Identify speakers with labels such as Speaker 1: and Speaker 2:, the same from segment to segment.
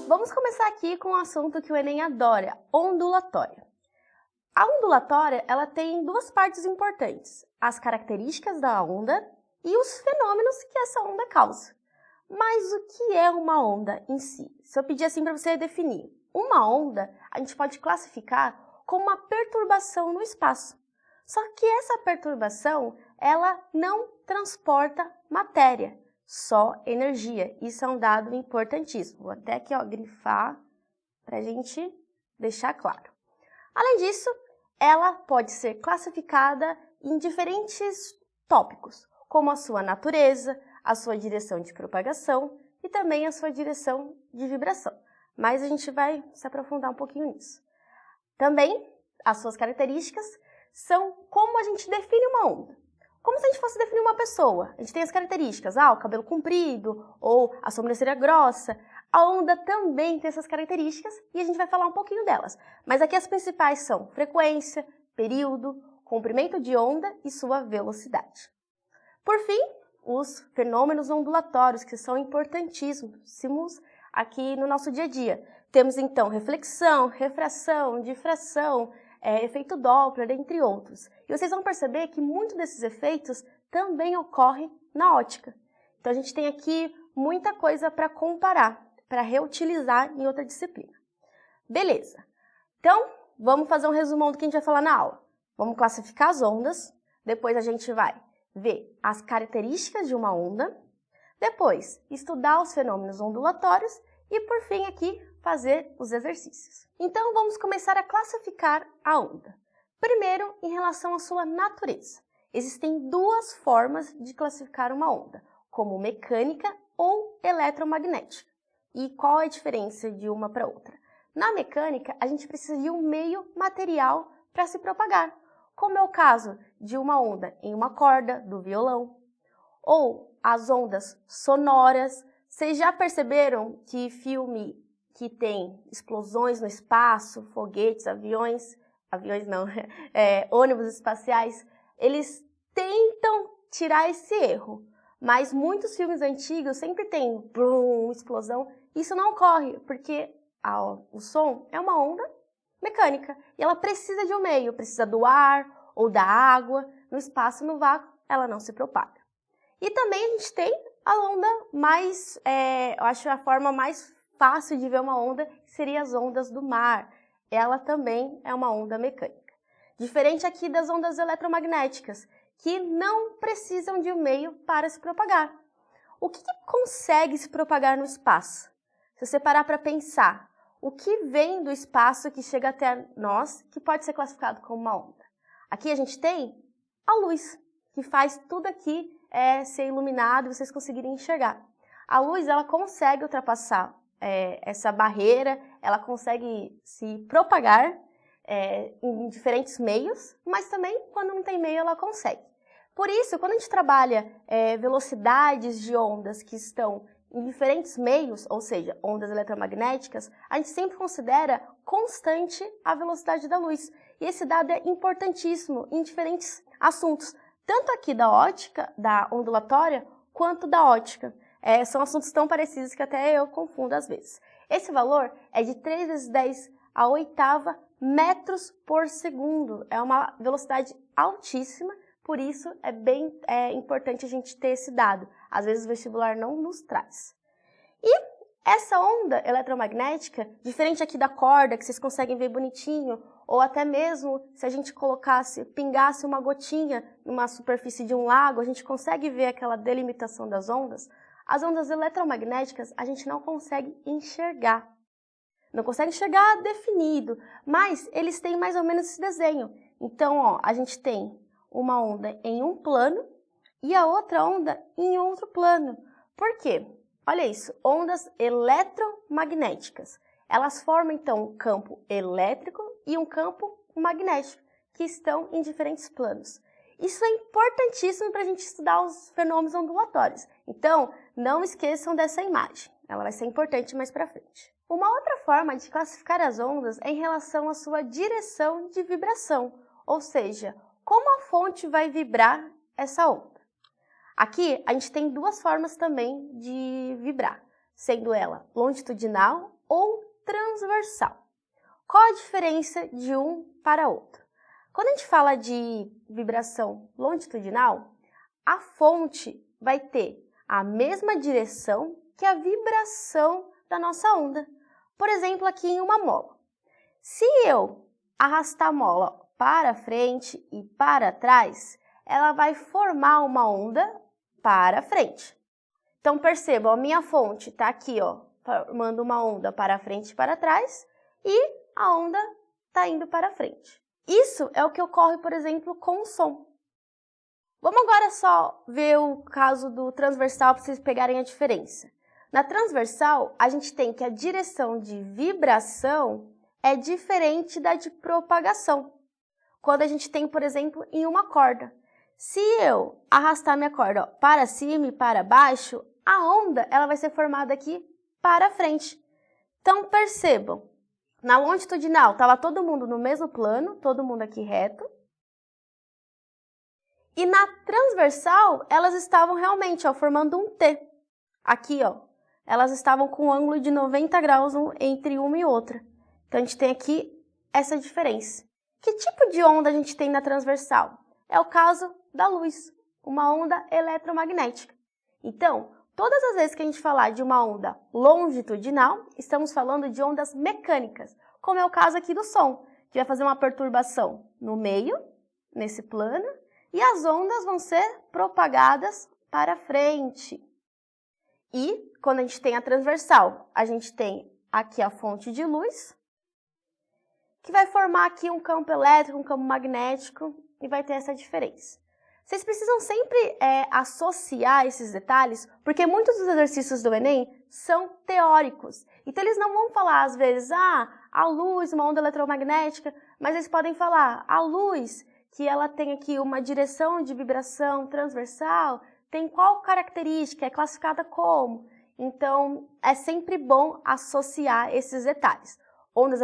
Speaker 1: vamos começar aqui com um assunto que o Enem adora, ondulatória. A ondulatória, ela tem duas partes importantes, as características da onda e os fenômenos que essa onda causa. Mas o que é uma onda em si? Se eu pedir assim para você definir, uma onda a gente pode classificar como uma perturbação no espaço. Só que essa perturbação, ela não transporta matéria, só energia. Isso é um dado importantíssimo. Vou até aqui grifar para a gente deixar claro. Além disso, ela pode ser classificada em diferentes tópicos, como a sua natureza, a sua direção de propagação e também a sua direção de vibração. Mas a gente vai se aprofundar um pouquinho nisso. Também, as suas características são como a gente define uma onda. Como se a gente fosse definir uma pessoa. A gente tem as características, o cabelo comprido ou a sobrancelha grossa. A onda também tem essas características e a gente vai falar um pouquinho delas. Mas aqui as principais são frequência, período, comprimento de onda e sua velocidade. Por fim, os fenômenos ondulatórios, que são importantíssimos aqui no nosso dia a dia. Temos então reflexão, refração, difração, efeito Doppler, entre outros. E vocês vão perceber que muitos desses efeitos também ocorrem na ótica. Então a gente tem aqui muita coisa para comparar, para reutilizar em outra disciplina. Beleza. Então, vamos fazer um resumão do que a gente vai falar na aula. Vamos classificar as ondas, depois a gente vai ver as características de uma onda, depois estudar os fenômenos ondulatórios e, por fim, aqui fazer os exercícios. Então, vamos começar a classificar a onda. Primeiro, em relação à sua natureza. Existem duas formas de classificar uma onda, como mecânica ou eletromagnética. E qual é a diferença de uma para outra? Na mecânica, a gente precisa de um meio material para se propagar, como é o caso de uma onda em uma corda do violão, ou as ondas sonoras. Vocês já perceberam que filme que tem explosões no espaço, foguetes, aviões não, ônibus espaciais, eles tentam tirar esse erro, mas muitos filmes antigos sempre tem brum, explosão. Isso não ocorre, porque o som é uma onda mecânica e ela precisa de um meio, precisa do ar ou da água. No espaço, no vácuo, ela não se propaga. E também a gente tem a onda mais, eu acho a forma mais fácil de ver uma onda, que seria as ondas do mar. Ela também é uma onda mecânica. Diferente aqui das ondas eletromagnéticas, que não precisam de um meio para se propagar. O que consegue se propagar no espaço? Se você parar para pensar, o que vem do espaço que chega até nós, que pode ser classificado como uma onda? Aqui a gente tem a luz, que faz tudo aqui ser iluminado e vocês conseguirem enxergar. A luz, ela consegue ultrapassar essa barreira, ela consegue se propagar em diferentes meios, mas também quando não tem meio ela consegue. Por isso, quando a gente trabalha velocidades de ondas que estão em diferentes meios, ou seja, ondas eletromagnéticas, a gente sempre considera constante a velocidade da luz. E esse dado é importantíssimo em diferentes assuntos, tanto aqui da ótica, da ondulatória, quanto da ótica. São assuntos tão parecidos que até eu confundo às vezes. Esse valor é de 3 vezes 10 a oitava metros por segundo. É uma velocidade altíssima, por isso é bem importante a gente ter esse dado. Às vezes o vestibular não nos traz. E essa onda eletromagnética, diferente aqui da corda, que vocês conseguem ver bonitinho, ou até mesmo se a gente pingasse uma gotinha numa superfície de um lago, a gente consegue ver aquela delimitação das ondas. As ondas eletromagnéticas a gente não consegue enxergar. Não consegue enxergar definido, mas eles têm mais ou menos esse desenho. Então, a gente tem uma onda em um plano e a outra onda em outro plano. Por quê? Olha isso, ondas eletromagnéticas. Elas formam, então, um campo elétrico e um campo magnético, que estão em diferentes planos. Isso é importantíssimo para a gente estudar os fenômenos ondulatórios. Então, não esqueçam dessa imagem. Ela vai ser importante mais para frente. Uma outra forma de classificar as ondas é em relação à sua direção de vibração, ou seja, como a fonte vai vibrar essa onda. Aqui, a gente tem duas formas também de vibrar, sendo ela longitudinal ou transversal. Qual a diferença de um para outro? Quando a gente fala de vibração longitudinal, a fonte vai ter a mesma direção que a vibração da nossa onda. Por exemplo, aqui em uma mola. Se eu arrastar a mola para frente e para trás, ela vai formar uma onda para frente. Então, percebam, a minha fonte está aqui, ó, formando uma onda para frente e para trás, e a onda está indo para frente. Isso é o que ocorre, por exemplo, com o som. Vamos agora só ver o caso do transversal para vocês pegarem a diferença. Na transversal, a gente tem que a direção de vibração é diferente da de propagação. Quando a gente tem, por exemplo, em uma corda. Se eu arrastar minha corda para cima e para baixo, a onda ela vai ser formada aqui para frente. Então, percebam, na longitudinal estava todo mundo no mesmo plano, todo mundo aqui reto. E na transversal, elas estavam realmente formando um T. Aqui, ó, elas estavam com um ângulo de 90 graus entre uma e outra. Então, a gente tem aqui essa diferença. Que tipo de onda a gente tem na transversal? É o caso da luz, uma onda eletromagnética. Então, todas as vezes que a gente falar de uma onda longitudinal, estamos falando de ondas mecânicas, como é o caso aqui do som, que vai fazer uma perturbação no meio, nesse plano, e as ondas vão ser propagadas para frente. E, quando a gente tem a transversal, a gente tem aqui a fonte de luz, que vai formar aqui um campo elétrico, um campo magnético, e vai ter essa diferença. Vocês precisam sempre associar esses detalhes, porque muitos dos exercícios do Enem são teóricos. Então, eles não vão falar, às vezes, a luz, uma onda eletromagnética, mas eles podem falar, a luz, que ela tem aqui uma direção de vibração transversal, tem qual característica, é classificada como. Então, é sempre bom associar esses detalhes. Ondas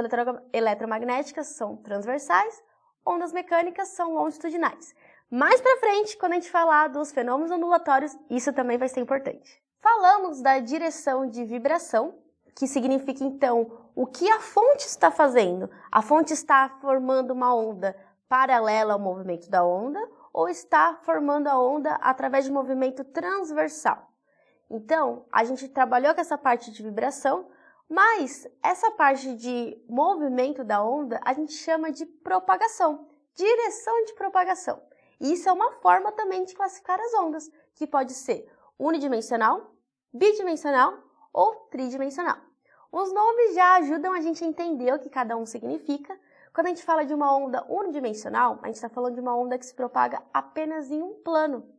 Speaker 1: eletromagnéticas são transversais, ondas mecânicas são longitudinais. Mais para frente, quando a gente falar dos fenômenos ondulatórios, isso também vai ser importante. Falamos da direção de vibração, que significa, então, o que a fonte está fazendo. A fonte está formando uma onda paralela ao movimento da onda ou está formando a onda através de movimento transversal. Então, a gente trabalhou com essa parte de vibração, mas essa parte de movimento da onda a gente chama de propagação, direção de propagação. E isso é uma forma também de classificar as ondas, que pode ser unidimensional, bidimensional ou tridimensional. Os nomes já ajudam a gente a entender o que cada um significa. Quando a gente fala de uma onda unidimensional, a gente está falando de uma onda que se propaga apenas em um plano,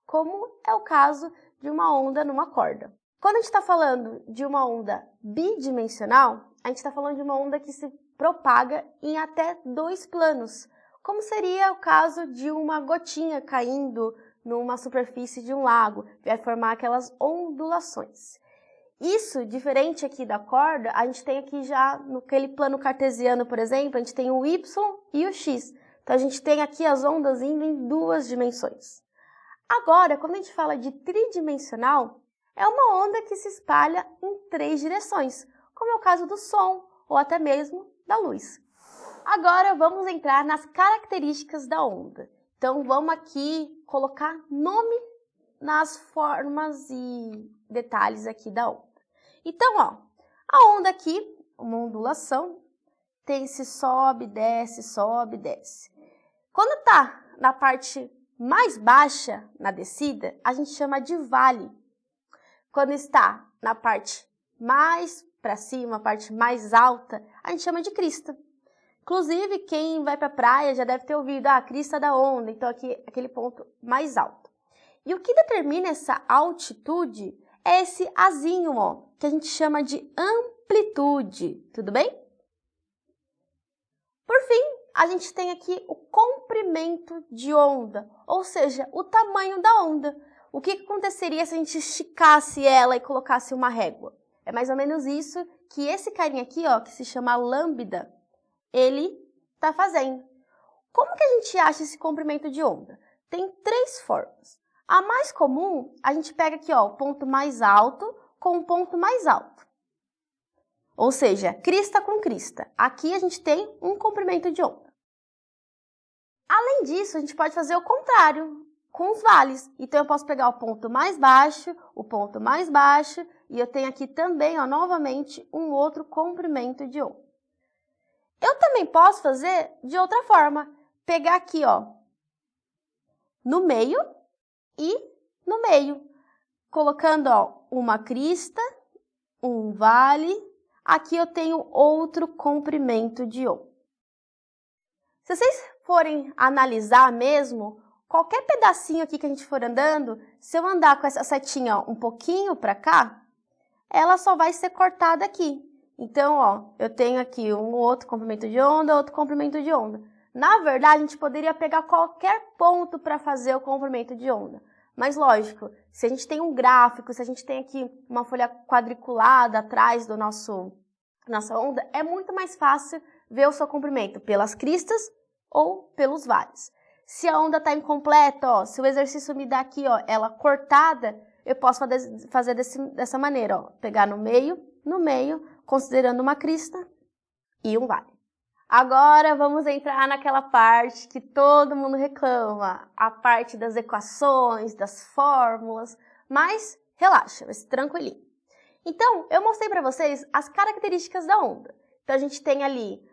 Speaker 1: como é o caso de uma onda numa corda. Quando a gente está falando de uma onda bidimensional, a gente está falando de uma onda que se propaga em até 2 planos, como seria o caso de uma gotinha caindo numa superfície de um lago, vai formar aquelas ondulações. Isso, diferente aqui da corda, a gente tem aqui já, naquele plano cartesiano, por exemplo, a gente tem o Y e o X. Então, a gente tem aqui as ondas indo em 2 dimensões. Agora, quando a gente fala de tridimensional, é uma onda que se espalha em 3 direções, como é o caso do som ou até mesmo da luz. Agora vamos entrar nas características da onda. Então vamos aqui colocar nome nas formas e detalhes aqui da onda. Então, ó, a onda aqui, uma ondulação, tem esse sobe, desce. Quando está na parte mais baixa, na descida, a gente chama de vale. Quando está na parte mais para cima, a parte mais alta, a gente chama de crista. Inclusive, quem vai para a praia já deve ter ouvido a crista da onda, então aqui aquele ponto mais alto. E o que determina essa altitude é esse azinho, ó, que a gente chama de amplitude, tudo bem? Por fim, a gente tem aqui o comprimento de onda, ou seja, o tamanho da onda. O que aconteceria se a gente esticasse ela e colocasse uma régua? É mais ou menos isso que esse carinha aqui, ó, que se chama lambda, ele está fazendo. Como que a gente acha esse comprimento de onda? Tem 3 formas. A mais comum, a gente pega aqui, ó, o ponto mais alto com o ponto mais alto. Ou seja, crista com crista. Aqui a gente tem um comprimento de onda. Além disso, a gente pode fazer o contrário, com os vales. Então, eu posso pegar o ponto mais baixo, e eu tenho aqui também, ó, novamente, um outro comprimento de onda. Eu também posso fazer de outra forma. Pegar aqui, ó, no meio e no meio. Colocando, ó, uma crista, um vale. Aqui eu tenho outro comprimento de onda. Se vocês forem analisar mesmo, qualquer pedacinho aqui que a gente for andando, se eu andar com essa setinha ó, um pouquinho para cá, ela só vai ser cortada aqui. Então, ó, eu tenho aqui um outro comprimento de onda, outro comprimento de onda. Na verdade, a gente poderia pegar qualquer ponto para fazer o comprimento de onda. Mas, lógico, se a gente tem um gráfico, se a gente tem aqui uma folha quadriculada atrás do nossa onda, é muito mais fácil ver o seu comprimento pelas cristas ou pelos vales. Se a onda está incompleta, ó, se o exercício me dá aqui, ó, ela cortada, eu posso fazer dessa maneira, ó, pegar no meio, considerando uma crista e um vale. Agora vamos entrar naquela parte que todo mundo reclama, a parte das equações, das fórmulas, mas relaxa, vai ser tranquilinho. Então, eu mostrei para vocês as características da onda. Então, a gente tem ali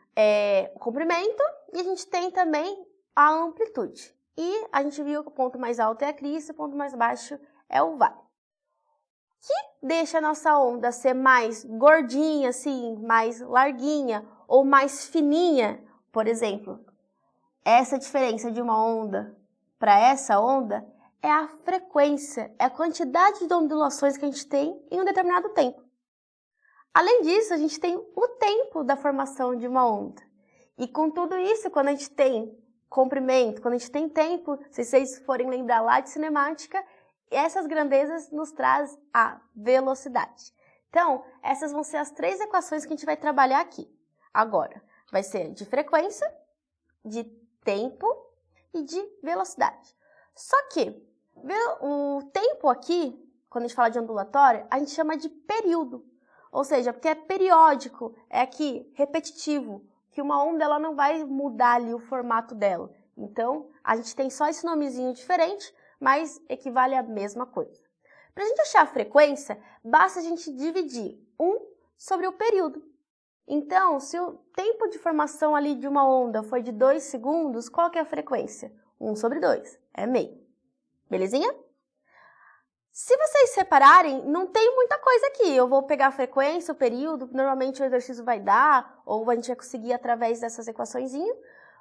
Speaker 1: o comprimento e a gente tem também a amplitude. E a gente viu que o ponto mais alto é a crista, o ponto mais baixo é o vale. O que deixa a nossa onda ser mais gordinha, assim, mais larguinha ou mais fininha, por exemplo, essa diferença de uma onda para essa onda é a frequência, é a quantidade de ondulações que a gente tem em um determinado tempo. Além disso, a gente tem o tempo da formação de uma onda. E com tudo isso, quando a gente tem comprimento, quando a gente tem tempo, se vocês forem lembrar lá de cinemática, essas grandezas nos trazem a velocidade. Então, essas vão ser as 3 equações que a gente vai trabalhar aqui. Agora, vai ser de frequência, de tempo e de velocidade. Só que o tempo aqui, quando a gente fala de ondulatória, a gente chama de período. Ou seja, porque é periódico, é aqui, repetitivo, que uma onda ela não vai mudar ali o formato dela. Então, a gente tem só esse nomezinho diferente, mas equivale à mesma coisa. Para a gente achar a frequência, basta a gente dividir 1 sobre o período. Então, se o tempo de formação ali de uma onda foi de 2 segundos, qual que é a frequência? 1 sobre 2, é meio. Belezinha? Se vocês separarem, não tem muita coisa aqui. Eu vou pegar a frequência, o período, normalmente o exercício vai dar, ou a gente vai conseguir através dessas equaçõezinhas.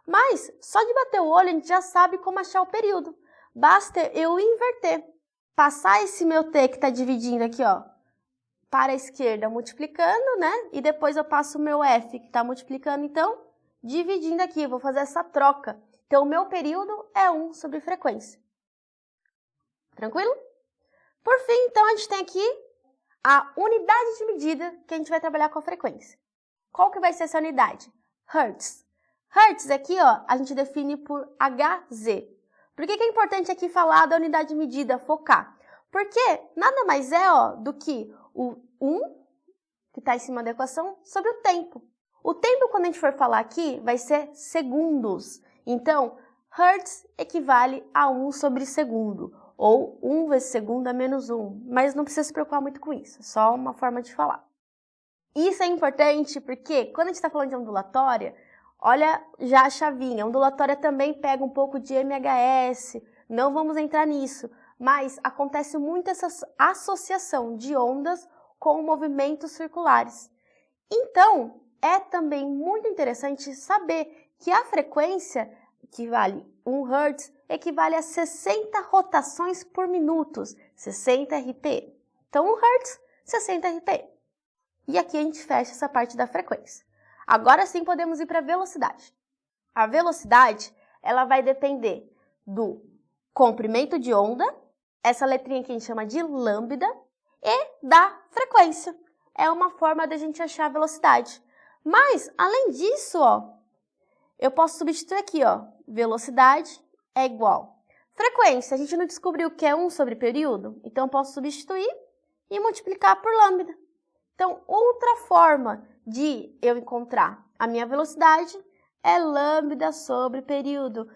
Speaker 1: Mas, só de bater o olho, a gente já sabe como achar o período. Basta eu inverter. Passar esse meu t que está dividindo aqui, ó, para a esquerda, multiplicando, né? E depois eu passo o meu f, que está multiplicando, então, dividindo aqui. Eu vou fazer essa troca. Então, o meu período é 1 sobre frequência. Tranquilo? Por fim, então, a gente tem aqui a unidade de medida que a gente vai trabalhar com a frequência. Qual que vai ser essa unidade? Hertz. Hertz aqui, ó, a gente define por Hz. Por que é importante aqui falar da unidade de medida, focar? Porque nada mais é ó, do que o 1, que está em cima da equação, sobre o tempo. O tempo, quando a gente for falar aqui, vai ser segundos. Então, Hertz equivale a 1 sobre segundo. Ou 1 vezes segundo é menos 1. Mas não precisa se preocupar muito com isso. É só uma forma de falar. Isso é importante porque, quando a gente está falando de ondulatória, olha já a chavinha. A ondulatória também pega um pouco de MHS. Não vamos entrar nisso. Mas acontece muito essa associação de ondas com movimentos circulares. Então, é também muito interessante saber que a frequência, que vale 1 Hz, equivale a 60 rotações por minuto, 60 RPM. Então, 1 Hz, 60 RPM. E aqui a gente fecha essa parte da frequência. Agora sim podemos ir para a velocidade. A velocidade, ela vai depender do comprimento de onda, essa letrinha que a gente chama de lambda, e da frequência. É uma forma da gente achar a velocidade. Mas, além disso, ó, eu posso substituir aqui, ó, velocidade é igual. Frequência, a gente não descobriu que é 1 sobre período, então eu posso substituir e multiplicar por lambda. Então, outra forma de eu encontrar a minha velocidade é lambda sobre período.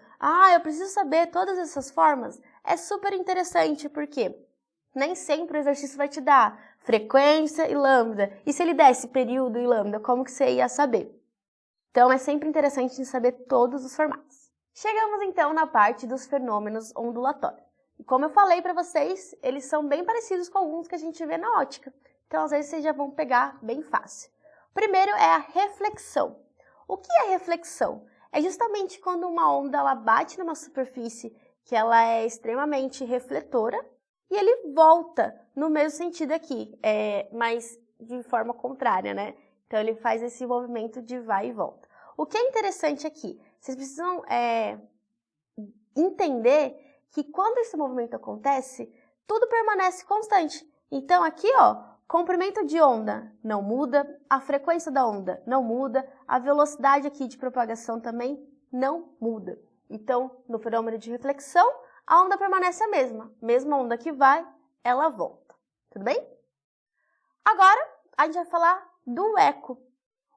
Speaker 1: Eu preciso saber todas essas formas? É super interessante, porque nem sempre o exercício vai te dar frequência e lambda. E se ele desse período e lambda, como que você ia saber? Então, é sempre interessante saber todos os formatos. Chegamos, então, na parte dos fenômenos ondulatórios. E como eu falei para vocês, eles são bem parecidos com alguns que a gente vê na ótica. Então, às vezes, vocês já vão pegar bem fácil. O primeiro é a reflexão. O que é reflexão? É justamente quando uma onda ela bate numa superfície que ela é extremamente refletora e ele volta no mesmo sentido aqui, mas de forma contrária, né? Então, ele faz esse movimento de vai e volta. O que é interessante aqui? Vocês precisam entender que quando esse movimento acontece, tudo permanece constante. Então, aqui, comprimento de onda não muda, a frequência da onda não muda, a velocidade aqui de propagação também não muda. Então, no fenômeno de reflexão, a onda permanece a mesma onda que vai, ela volta. Tudo bem? Agora, a gente vai falar do eco.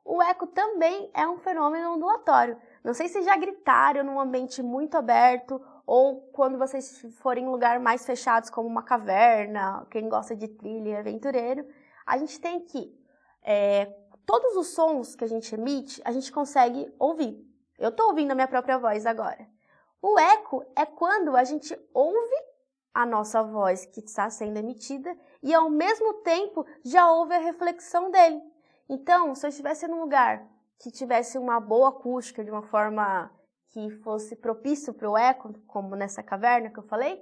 Speaker 1: O eco também é um fenômeno ondulatório. Não sei se já gritaram num ambiente muito aberto ou quando vocês forem em lugares mais fechados, como uma caverna, quem gosta de trilha e aventureiro, a gente tem que todos os sons que a gente emite, a gente consegue ouvir. Eu estou ouvindo a minha própria voz agora. O eco é quando a gente ouve a nossa voz que está sendo emitida e, ao mesmo tempo, já ouve a reflexão dele. Então, se eu estivesse num lugar que tivesse uma boa acústica, de uma forma que fosse propício para o eco, como nessa caverna que eu falei,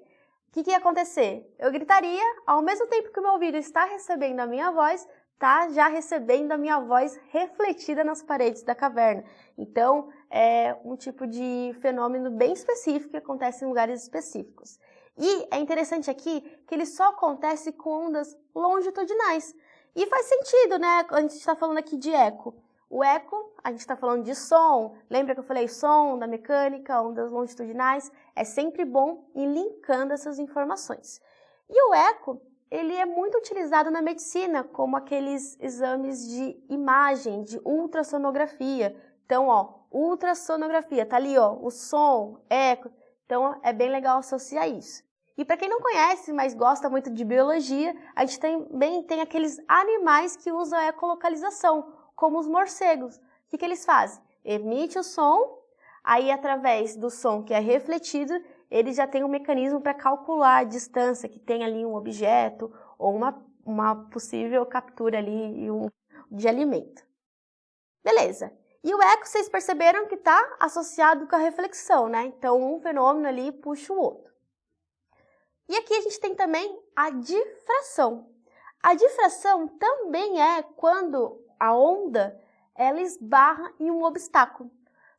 Speaker 1: o que ia acontecer? Eu gritaria, ao mesmo tempo que o meu ouvido está recebendo a minha voz, está já recebendo a minha voz refletida nas paredes da caverna. Então, é um tipo de fenômeno bem específico que acontece em lugares específicos. E é interessante aqui que ele só acontece com ondas longitudinais. E faz sentido, né? A gente está falando aqui de eco. O eco, a gente está falando de som. Lembra que eu falei som, da mecânica, ondas longitudinais? É sempre bom ir linkando essas informações. E o eco, ele é muito utilizado na medicina, como aqueles exames de imagem, de ultrassonografia. Então, ultrassonografia, tá ali, o som, eco. Então, é bem legal associar isso. E para quem não conhece, mas gosta muito de biologia, a gente também tem aqueles animais que usam a ecolocalização, como os morcegos. O que eles fazem? Emite o som, aí através do som que é refletido, eles já têm um mecanismo para calcular a distância que tem ali um objeto ou uma possível captura ali de alimento. Beleza. E o eco, vocês perceberam que está associado com a reflexão, né? Então, um fenômeno ali puxa o outro. E aqui a gente tem também a difração. A difração também é quando a onda ela esbarra em um obstáculo.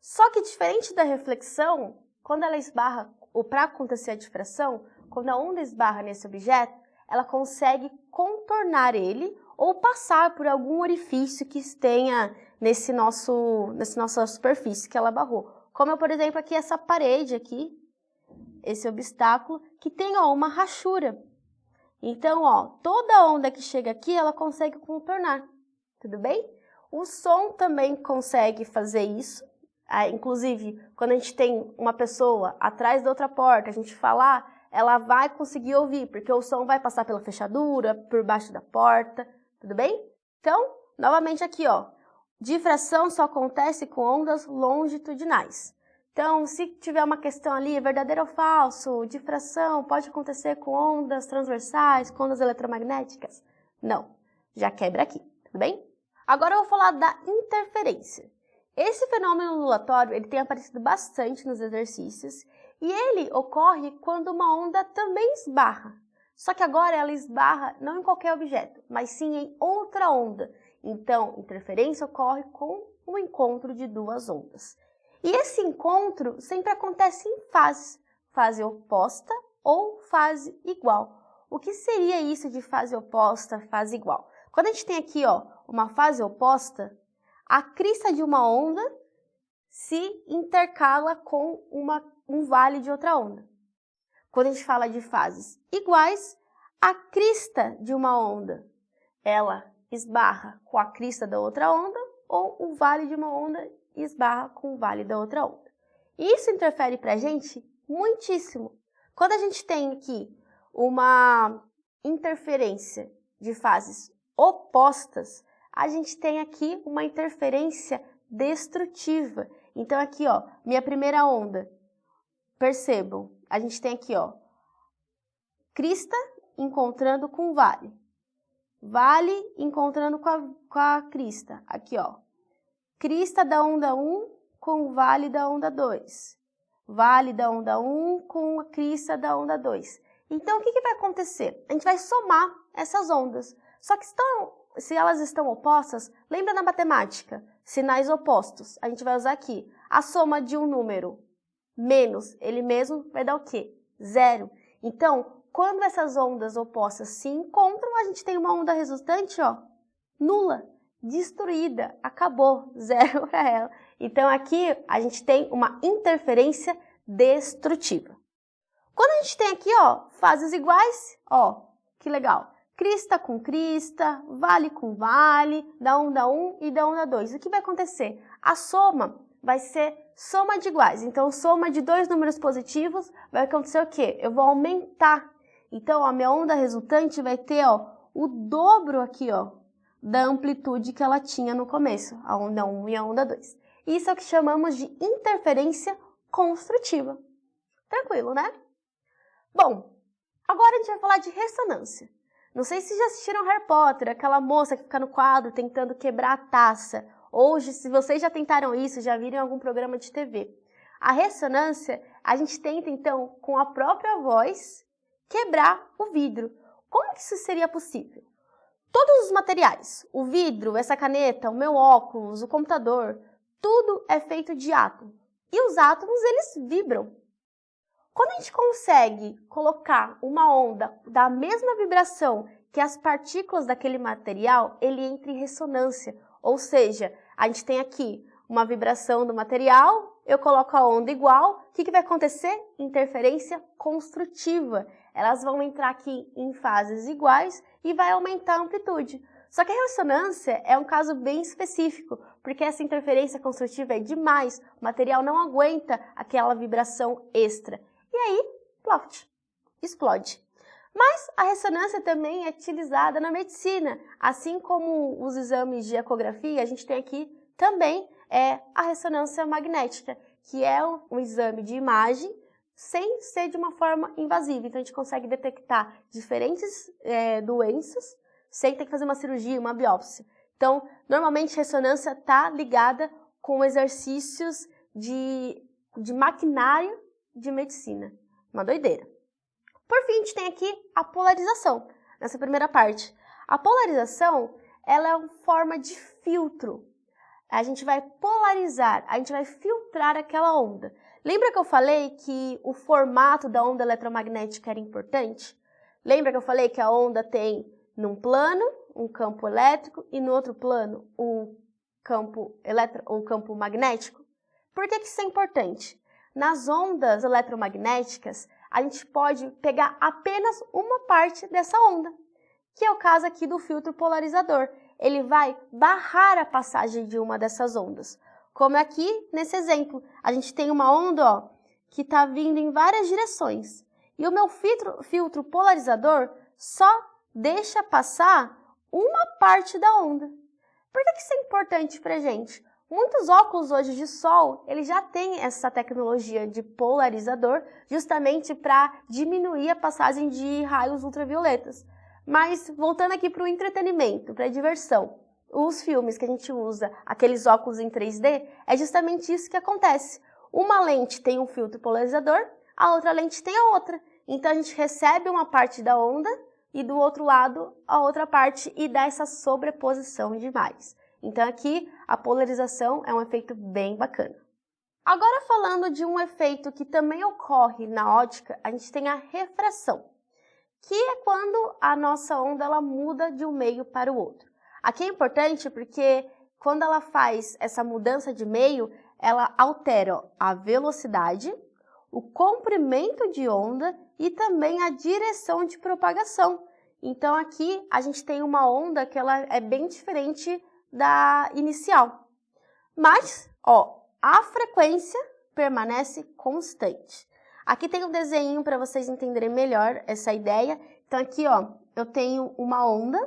Speaker 1: Só que diferente da reflexão, quando ela esbarra, ou para acontecer a difração, quando a onda esbarra nesse objeto, ela consegue contornar ele ou passar por algum orifício que tenha nessa nossa superfície que ela barrou. Como, por exemplo, aqui essa parede aqui, esse obstáculo, que tem uma rachura. Então, toda onda que chega aqui, ela consegue contornar. Tudo bem? O som também consegue fazer isso. Inclusive, quando a gente tem uma pessoa atrás da outra porta, a gente falar, ela vai conseguir ouvir, porque o som vai passar pela fechadura, por baixo da porta. Tudo bem? Então, novamente aqui, difração só acontece com ondas longitudinais. Então, se tiver uma questão ali, verdadeiro ou falso, difração pode acontecer com ondas transversais, com ondas eletromagnéticas? Não, já quebra aqui, tudo bem? Agora eu vou falar da interferência. Esse fenômeno ondulatório, ele tem aparecido bastante nos exercícios e ele ocorre quando uma onda também esbarra. Só que agora ela esbarra não em qualquer objeto, mas sim em outra onda. Então, interferência ocorre com o encontro de duas ondas. E esse encontro sempre acontece em fases, fase oposta ou fase igual. O que seria isso de fase oposta, fase igual? Quando a gente tem aqui uma fase oposta, a crista de uma onda se intercala com um vale de outra onda. Quando a gente fala de fases iguais, a crista de uma onda, ela esbarra com a crista da outra onda, ou o vale de uma onda esbarra com o vale da outra onda. E isso interfere para a gente muitíssimo. Quando a gente tem aqui uma interferência de fases opostas, a gente tem aqui uma interferência destrutiva. Então aqui, ó, minha primeira onda, percebam, a gente tem aqui, ó, crista encontrando com vale, vale encontrando com a crista, aqui, ó, crista da onda 1 com o vale da onda 2, vale da onda 1 com a crista da onda 2. Então, o que vai acontecer? A gente vai somar essas ondas. Só que se elas estão opostas, lembra na matemática? Sinais opostos. A gente vai usar aqui. A soma de um número menos ele mesmo vai dar o quê? 0. Então, quando essas ondas opostas se encontram, a gente tem uma onda resultante, ó, nula, destruída, acabou, 0 para ela. Então, aqui a gente tem uma interferência destrutiva. Quando a gente tem aqui, ó, fases iguais, ó, que legal. Crista com crista, vale com vale, da onda 1 e da onda 2. O que vai acontecer? A soma vai ser soma de iguais. Então, soma de dois números positivos vai acontecer o quê? Eu vou aumentar. Então, a minha onda resultante vai ter, ó, o dobro aqui, ó, da amplitude que ela tinha no começo, a onda 1 e a onda 2. Isso é o que chamamos de interferência construtiva. Tranquilo, né? Bom, agora a gente vai falar de ressonância. Não sei se já assistiram Harry Potter, aquela moça que fica no quadro tentando quebrar a taça. Ou se vocês já tentaram isso, já viram em algum programa de TV. A ressonância, a gente tenta então, com a própria voz, quebrar o vidro. Como que isso seria possível? Todos os materiais, o vidro, essa caneta, o meu óculos, o computador, tudo é feito de átomos. E os átomos, eles vibram. Quando a gente consegue colocar uma onda da mesma vibração que as partículas daquele material, ele entra em ressonância. Ou seja, a gente tem aqui uma vibração do material, eu coloco a onda igual, o que vai acontecer? Interferência construtiva. Elas vão entrar aqui em fases iguais e vai aumentar a amplitude. Só que a ressonância é um caso bem específico, porque essa interferência construtiva é demais, o material não aguenta aquela vibração extra. E aí, ploft, explode. Mas a ressonância também é utilizada na medicina. Assim como os exames de ecografia, a gente tem aqui também a ressonância magnética, que é um exame de imagem sem ser de uma forma invasiva. Então, a gente consegue detectar diferentes doenças sem ter que fazer uma cirurgia, uma biópsia. Então, normalmente, a ressonância está ligada com exercícios de maquinário de medicina. Uma doideira. Por fim, a gente tem aqui a polarização, nessa primeira parte. A polarização, ela é uma forma de filtro. A gente vai polarizar, a gente vai filtrar aquela onda. Lembra que eu falei que o formato da onda eletromagnética era importante? Lembra que eu falei que a onda tem, num plano, um campo elétrico e no outro plano, um campo magnético? Por que isso é importante? Nas ondas eletromagnéticas, a gente pode pegar apenas uma parte dessa onda, que é o caso aqui do filtro polarizador. Ele vai barrar a passagem de uma dessas ondas. Como aqui nesse exemplo, a gente tem uma onda, ó, que está vindo em várias direções. E o meu filtro polarizador só deixa passar uma parte da onda. Por que isso é importante para a gente? Muitos óculos hoje de sol, ele já tem essa tecnologia de polarizador justamente para diminuir a passagem de raios ultravioletas. Mas voltando aqui para o entretenimento, para a diversão, os filmes que a gente usa, aqueles óculos em 3D, é justamente isso que acontece. Uma lente tem um filtro polarizador, a outra lente tem a outra. Então a gente recebe uma parte da onda e do outro lado a outra parte e dá essa sobreposição de imagens. Então aqui a polarização é um efeito bem bacana. Agora falando de um efeito que também ocorre na ótica, a gente tem a refração, que é quando a nossa onda ela muda de um meio para o outro. Aqui é importante porque quando ela faz essa mudança de meio, ela altera a velocidade, o comprimento de onda e também a direção de propagação. Então aqui a gente tem uma onda que ela é bem diferente da inicial. Mas, ó, a frequência permanece constante. Aqui tem um desenho para vocês entenderem melhor essa ideia. Então aqui, ó, eu tenho uma onda,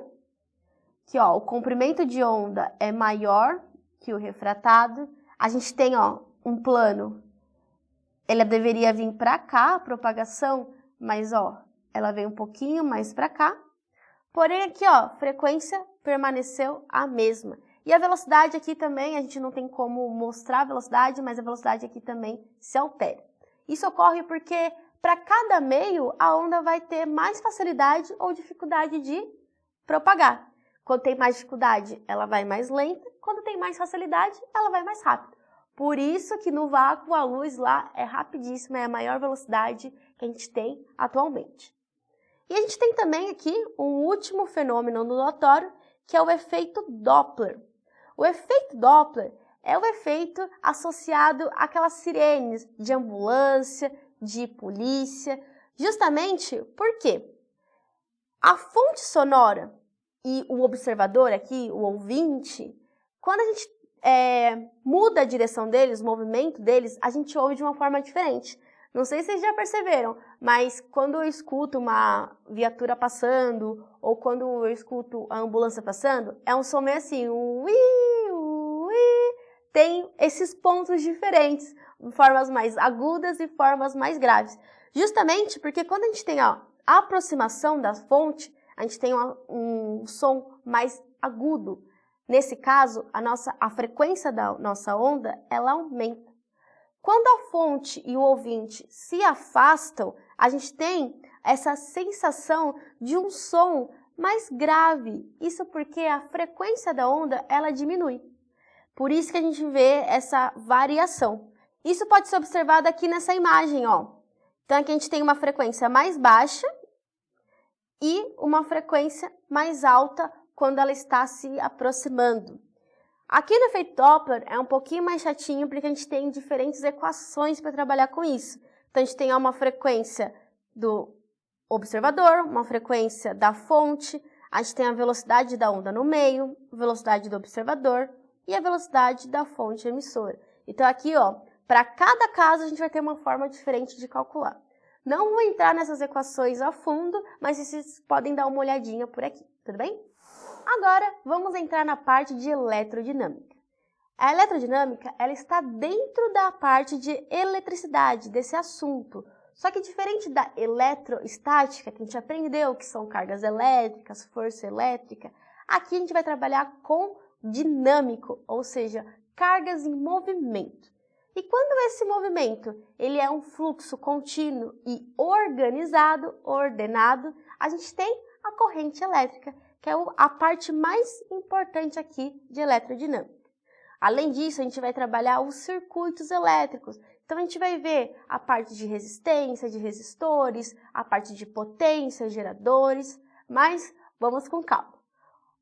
Speaker 1: que ó, o comprimento de onda é maior que o refratado. A gente tem, ó, um plano. Ela deveria vir para cá, a propagação, mas ó, ela veio um pouquinho mais para cá. Porém aqui, ó, frequência permaneceu a mesma. E a velocidade aqui também, a gente não tem como mostrar a velocidade, mas a velocidade aqui também se altera. Isso ocorre porque para cada meio a onda vai ter mais facilidade ou dificuldade de propagar. Quando tem mais dificuldade, ela vai mais lenta. Quando tem mais facilidade, ela vai mais rápido. Por isso que no vácuo a luz lá é rapidíssima, é a maior velocidade que a gente tem atualmente. E a gente tem também aqui um último fenômeno ondulatório, que é o efeito Doppler. O efeito Doppler é o efeito associado àquelas sirenes de ambulância, de polícia, justamente porque a fonte sonora e o observador aqui, o ouvinte, quando a gente muda a direção deles, o movimento deles, a gente ouve de uma forma diferente. Não sei se vocês já perceberam, mas quando eu escuto uma viatura passando, ou quando eu escuto a ambulância passando, é um som meio assim, ui, ui. Tem esses pontos diferentes, formas mais agudas e formas mais graves. Justamente porque quando a gente tem a aproximação da fonte, a gente tem um som mais agudo. Nesse caso, a frequência da nossa onda, ela aumenta. Quando a fonte e o ouvinte se afastam, a gente tem essa sensação de um som mais grave. Isso porque a frequência da onda, ela diminui. Por isso que a gente vê essa variação. Isso pode ser observado aqui nessa imagem, ó. Então aqui a gente tem uma frequência mais baixa e uma frequência mais alta quando ela está se aproximando. Aqui no efeito Doppler é um pouquinho mais chatinho porque a gente tem diferentes equações para trabalhar com isso. Então a gente tem uma frequência do observador, uma frequência da fonte, a gente tem a velocidade da onda no meio, a velocidade do observador e a velocidade da fonte emissora. Então aqui, ó, para cada caso a gente vai ter uma forma diferente de calcular. Não vou entrar nessas equações a fundo, mas vocês podem dar uma olhadinha por aqui, tudo bem? Agora, vamos entrar na parte de eletrodinâmica. A eletrodinâmica, ela está dentro da parte de eletricidade, desse assunto. Só que diferente da eletroestática, que a gente aprendeu, que são cargas elétricas, força elétrica, aqui a gente vai trabalhar com dinâmico, ou seja, cargas em movimento. E quando esse movimento ele é um fluxo contínuo e organizado, ordenado, a gente tem a corrente elétrica, que é a parte mais importante aqui de eletrodinâmica. Além disso, a gente vai trabalhar os circuitos elétricos. Então, a gente vai ver a parte de resistência, de resistores, a parte de potência, geradores, mas vamos com calma.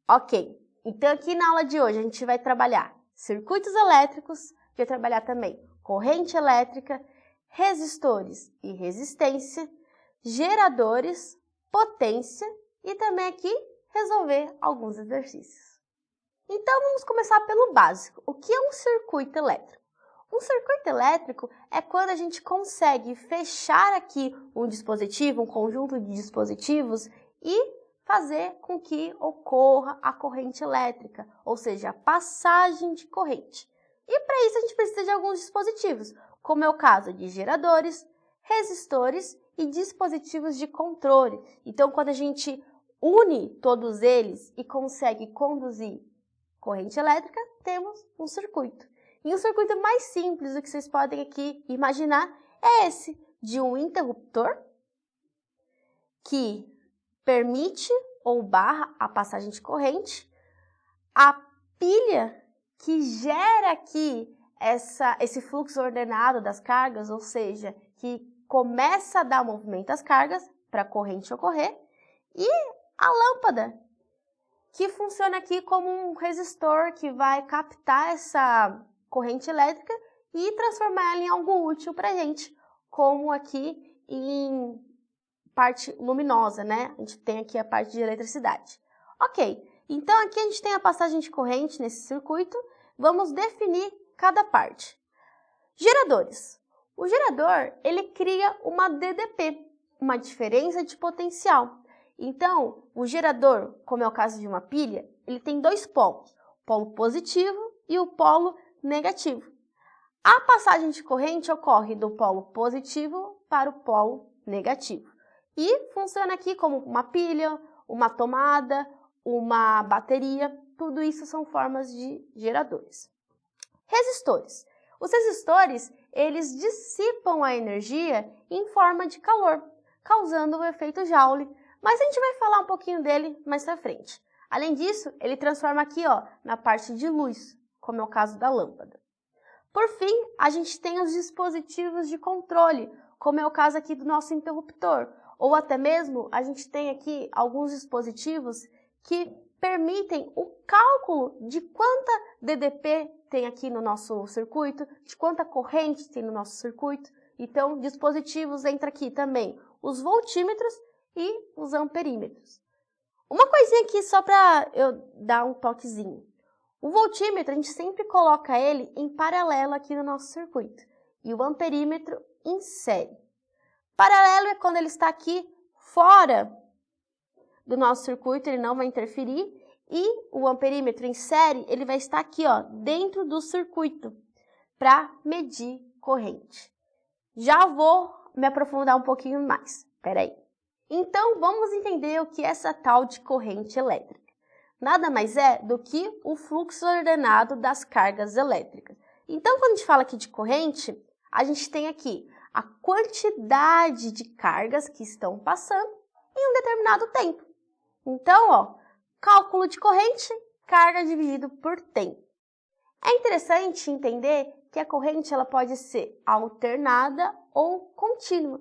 Speaker 1: Ok, então aqui na aula de hoje a gente vai trabalhar circuitos elétricos, vai trabalhar também corrente elétrica, resistores e resistência, geradores, potência e também aqui resolver alguns exercícios. Então, vamos começar pelo básico. O que é um circuito elétrico? Um circuito elétrico é quando a gente consegue fechar aqui um dispositivo, um conjunto de dispositivos e fazer com que ocorra a corrente elétrica, ou seja, a passagem de corrente. E para isso a gente precisa de alguns dispositivos, como é o caso de geradores, resistores e dispositivos de controle. Então, quando a gente une todos eles e consegue conduzir corrente elétrica, temos um circuito. E um circuito mais simples do que vocês podem aqui imaginar é esse, de um interruptor que permite ou barra a passagem de corrente, a pilha que gera aqui esse fluxo ordenado das cargas, ou seja, que começa a dar movimento às cargas para a corrente ocorrer, e a lâmpada, que funciona aqui como um resistor que vai captar essa corrente elétrica e transformar ela em algo útil para a gente, como aqui em parte luminosa, né? A gente tem aqui a parte de eletricidade. Ok, então aqui a gente tem a passagem de corrente nesse circuito. Vamos definir cada parte. Geradores. O gerador, ele cria uma DDP, uma diferença de potencial. Então, o gerador, como é o caso de uma pilha, ele tem dois polos, o polo positivo e o polo negativo. A passagem de corrente ocorre do polo positivo para o polo negativo. E funciona aqui como uma pilha, uma tomada, uma bateria, tudo isso são formas de geradores. Resistores. Os resistores, eles dissipam a energia em forma de calor, causando o efeito Joule, mas a gente vai falar um pouquinho dele mais pra frente. Além disso, ele transforma aqui, ó, na parte de luz, como é o caso da lâmpada. Por fim, a gente tem os dispositivos de controle, como é o caso aqui do nosso interruptor, ou até mesmo a gente tem aqui alguns dispositivos que permitem o cálculo de quanta DDP tem aqui no nosso circuito, de quanta corrente tem no nosso circuito. Então, dispositivos entra aqui também os voltímetros e os amperímetros. Uma coisinha aqui só para eu dar um toquezinho. O voltímetro, a gente sempre coloca ele em paralelo aqui no nosso circuito e o amperímetro em série. Paralelo é quando ele está aqui fora do nosso circuito, ele não vai interferir, e o amperímetro em série, ele vai estar aqui, ó, dentro do circuito, para medir corrente. Já vou me aprofundar um pouquinho mais, peraí. Então, vamos entender o que é essa tal de corrente elétrica. Nada mais é do que o fluxo ordenado das cargas elétricas. Então, quando a gente fala aqui de corrente, a gente tem aqui a quantidade de cargas que estão passando em um determinado tempo. Então, ó, cálculo de corrente, carga dividido por tempo. É interessante entender que a corrente ela pode ser alternada ou contínua.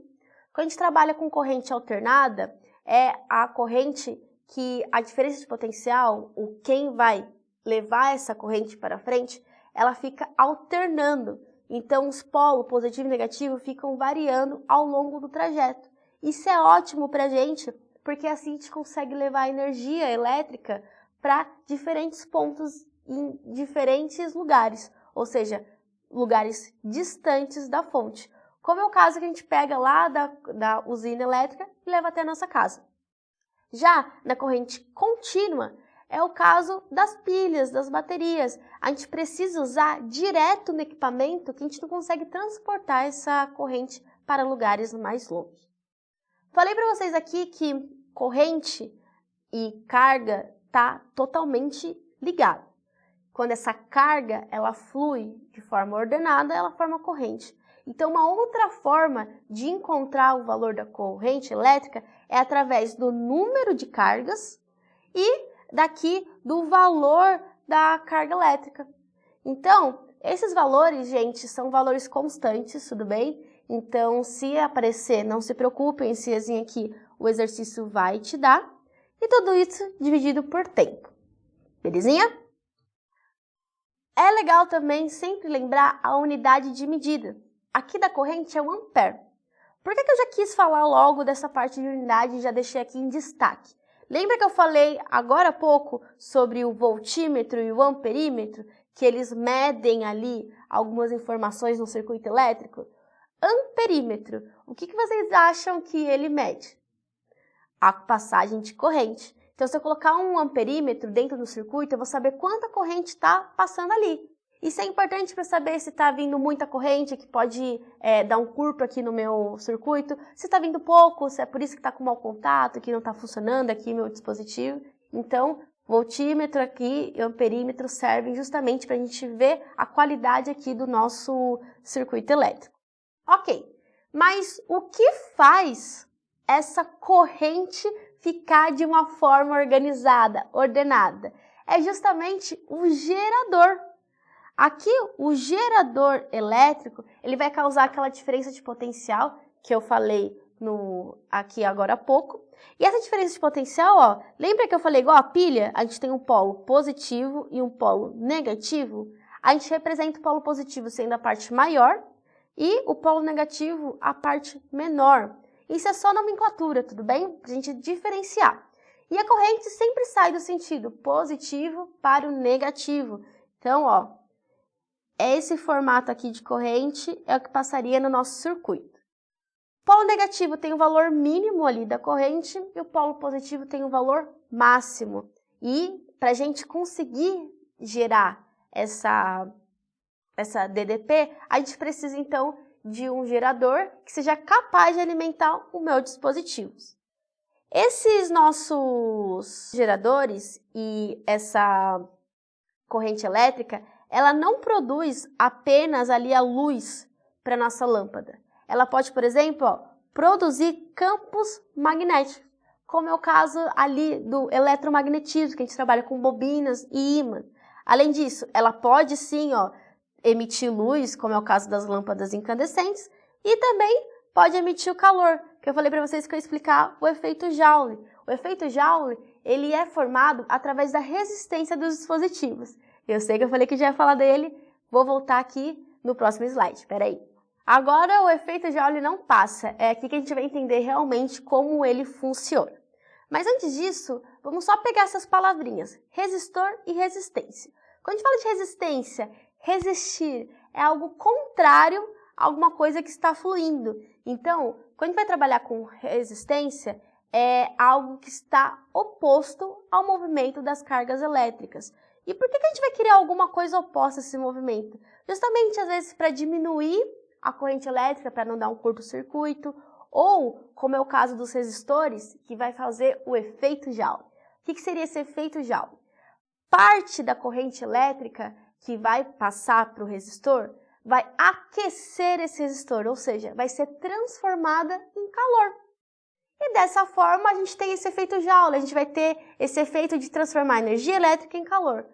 Speaker 1: Quando a gente trabalha com corrente alternada, é a corrente que a diferença de potencial, o quem vai levar essa corrente para frente, ela fica alternando. Então, os polos positivo e negativo ficam variando ao longo do trajeto. Isso é ótimo para a gente, porque assim a gente consegue levar a energia elétrica para diferentes pontos em diferentes lugares, ou seja, lugares distantes da fonte, como é o caso que a gente pega lá da usina elétrica e leva até a nossa casa. Já na corrente contínua, é o caso das pilhas, das baterias. A gente precisa usar direto no equipamento que a gente não consegue transportar essa corrente para lugares mais longe. Falei para vocês aqui que corrente e carga tá totalmente ligado. Quando essa carga ela flui de forma ordenada, ela forma corrente. Então, uma outra forma de encontrar o valor da corrente elétrica é através do número de cargas e daqui do valor da carga elétrica. Então, esses valores, gente, são valores constantes, tudo bem? Então, se aparecer, não se preocupem, esse exercício aqui o exercício vai te dar. E tudo isso dividido por tempo. Belezinha? É legal também sempre lembrar a unidade de medida. Aqui da corrente é o ampere. Por que eu já quis falar logo dessa parte de unidade e já deixei aqui em destaque? Lembra que eu falei agora há pouco sobre o voltímetro e o amperímetro, que eles medem ali algumas informações no circuito elétrico? Amperímetro, o que vocês acham que ele mede? A passagem de corrente. Então, se eu colocar um amperímetro dentro do circuito, eu vou saber quanta corrente está passando ali. Isso é importante para saber se está vindo muita corrente, que pode dar um curto aqui no meu circuito, se está vindo pouco, se é por isso que está com mau contato, que não está funcionando aqui meu dispositivo. Então, voltímetro aqui e amperímetro servem justamente para a gente ver a qualidade aqui do nosso circuito elétrico. Ok, mas o que faz essa corrente ficar de uma forma organizada, ordenada? É justamente o gerador. Aqui, o gerador elétrico, ele vai causar aquela diferença de potencial que eu falei aqui agora há pouco. E essa diferença de potencial, ó, lembra que eu falei igual a pilha? A gente tem um polo positivo e um polo negativo. A gente representa o polo positivo sendo a parte maior e o polo negativo a parte menor. Isso é só nomenclatura, tudo bem? Para a gente diferenciar. E a corrente sempre sai do sentido positivo para o negativo. Então, ó, esse formato aqui de corrente é o que passaria no nosso circuito. O polo negativo tem o valor mínimo ali da corrente e o polo positivo tem o valor máximo. E para a gente conseguir gerar essa DDP, a gente precisa então de um gerador que seja capaz de alimentar os meus dispositivos. Esses nossos geradores e essa corrente elétrica, ela não produz apenas ali a luz para nossa lâmpada. Ela pode, por exemplo, ó, produzir campos magnéticos, como é o caso ali do eletromagnetismo, que a gente trabalha com bobinas e ímãs. Além disso, ela pode sim, ó, emitir luz, como é o caso das lâmpadas incandescentes, e também pode emitir o calor, que eu falei para vocês que eu ia explicar o efeito Joule. O efeito Joule, ele é formado através da resistência dos dispositivos. Eu sei que eu falei que já ia falar dele, vou voltar aqui no próximo slide, espera aí. Agora o efeito Joule não passa, é aqui que a gente vai entender realmente como ele funciona. Mas antes disso, vamos só pegar essas palavrinhas, resistor e resistência. Quando a gente fala de resistência, resistir é algo contrário a alguma coisa que está fluindo. Então, quando a gente vai trabalhar com resistência, é algo que está oposto ao movimento das cargas elétricas. E por que a gente vai querer alguma coisa oposta a esse movimento? Justamente, às vezes, para diminuir a corrente elétrica, para não dar um curto-circuito, ou, como é o caso dos resistores, que vai fazer o efeito Joule. O que seria esse efeito Joule? Parte da corrente elétrica que vai passar para o resistor vai aquecer esse resistor, ou seja, vai ser transformada em calor. E dessa forma a gente tem esse efeito Joule, a gente vai ter esse efeito de transformar energia elétrica em calor.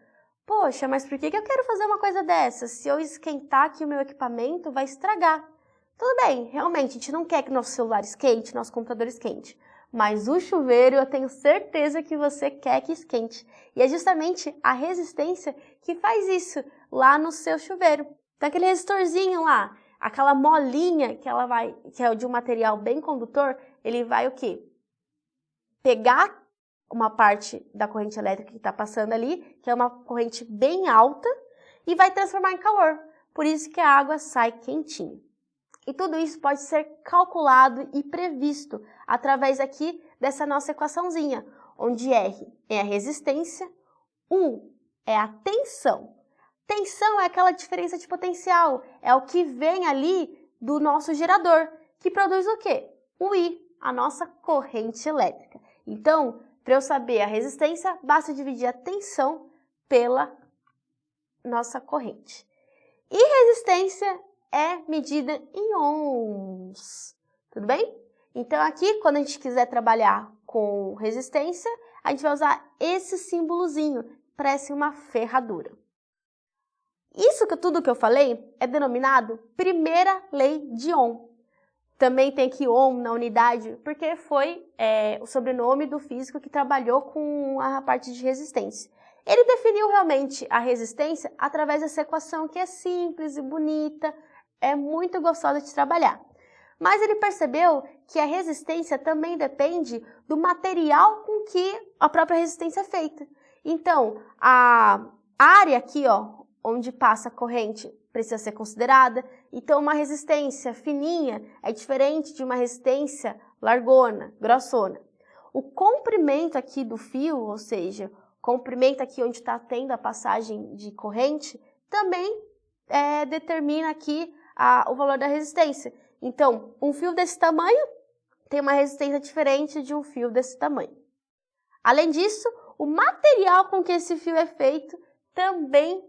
Speaker 1: Poxa, mas por que eu quero fazer uma coisa dessa? Se eu esquentar aqui o meu equipamento, vai estragar. Tudo bem, realmente, a gente não quer que nosso celular esquente, nosso computador esquente. Mas o chuveiro, eu tenho certeza que você quer que esquente. E é justamente a resistência que faz isso lá no seu chuveiro. Então, aquele resistorzinho lá, aquela molinha que é de um material bem condutor, ele vai o quê? Pegar uma parte da corrente elétrica que está passando ali, que é uma corrente bem alta, e vai transformar em calor. Por isso que a água sai quentinha. E tudo isso pode ser calculado e previsto através aqui dessa nossa equaçãozinha, onde R é a resistência, U é a tensão. Tensão é aquela diferença de potencial, é o que vem ali do nosso gerador, que produz o quê? O I, a nossa corrente elétrica. Então, para eu saber a resistência, basta dividir a tensão pela nossa corrente. E resistência é medida em ohms, tudo bem? Então aqui, quando a gente quiser trabalhar com resistência, a gente vai usar esse símbolozinho, parece uma ferradura. Isso tudo que eu falei é denominado primeira lei de Ohm. Também tem aqui Ohm na unidade, porque foi o sobrenome do físico que trabalhou com a parte de resistência. Ele definiu realmente a resistência através dessa equação que é simples e bonita, é muito gostosa de trabalhar. Mas ele percebeu que a resistência também depende do material com que a própria resistência é feita. Então, a área aqui, ó, onde passa a corrente, precisa ser considerada. Então, uma resistência fininha é diferente de uma resistência largona, grossona. O comprimento aqui do fio, ou seja, o comprimento aqui onde está tendo a passagem de corrente, também determina aqui o valor da resistência. Então, um fio desse tamanho tem uma resistência diferente de um fio desse tamanho. Além disso, o material com que esse fio é feito também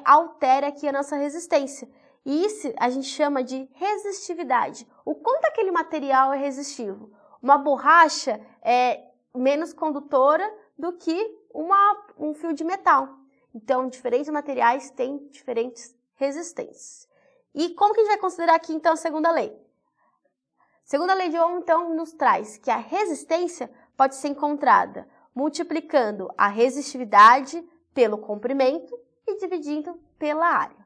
Speaker 1: altera aqui a nossa resistência. E isso a gente chama de resistividade. O quanto aquele material é resistivo. Uma borracha é menos condutora do que um fio de metal. Então, diferentes materiais têm diferentes resistências. E como que a gente vai considerar aqui, então, a segunda lei? A segunda lei de Ohm, então, nos traz que a resistência pode ser encontrada multiplicando a resistividade pelo comprimento e dividindo pela área.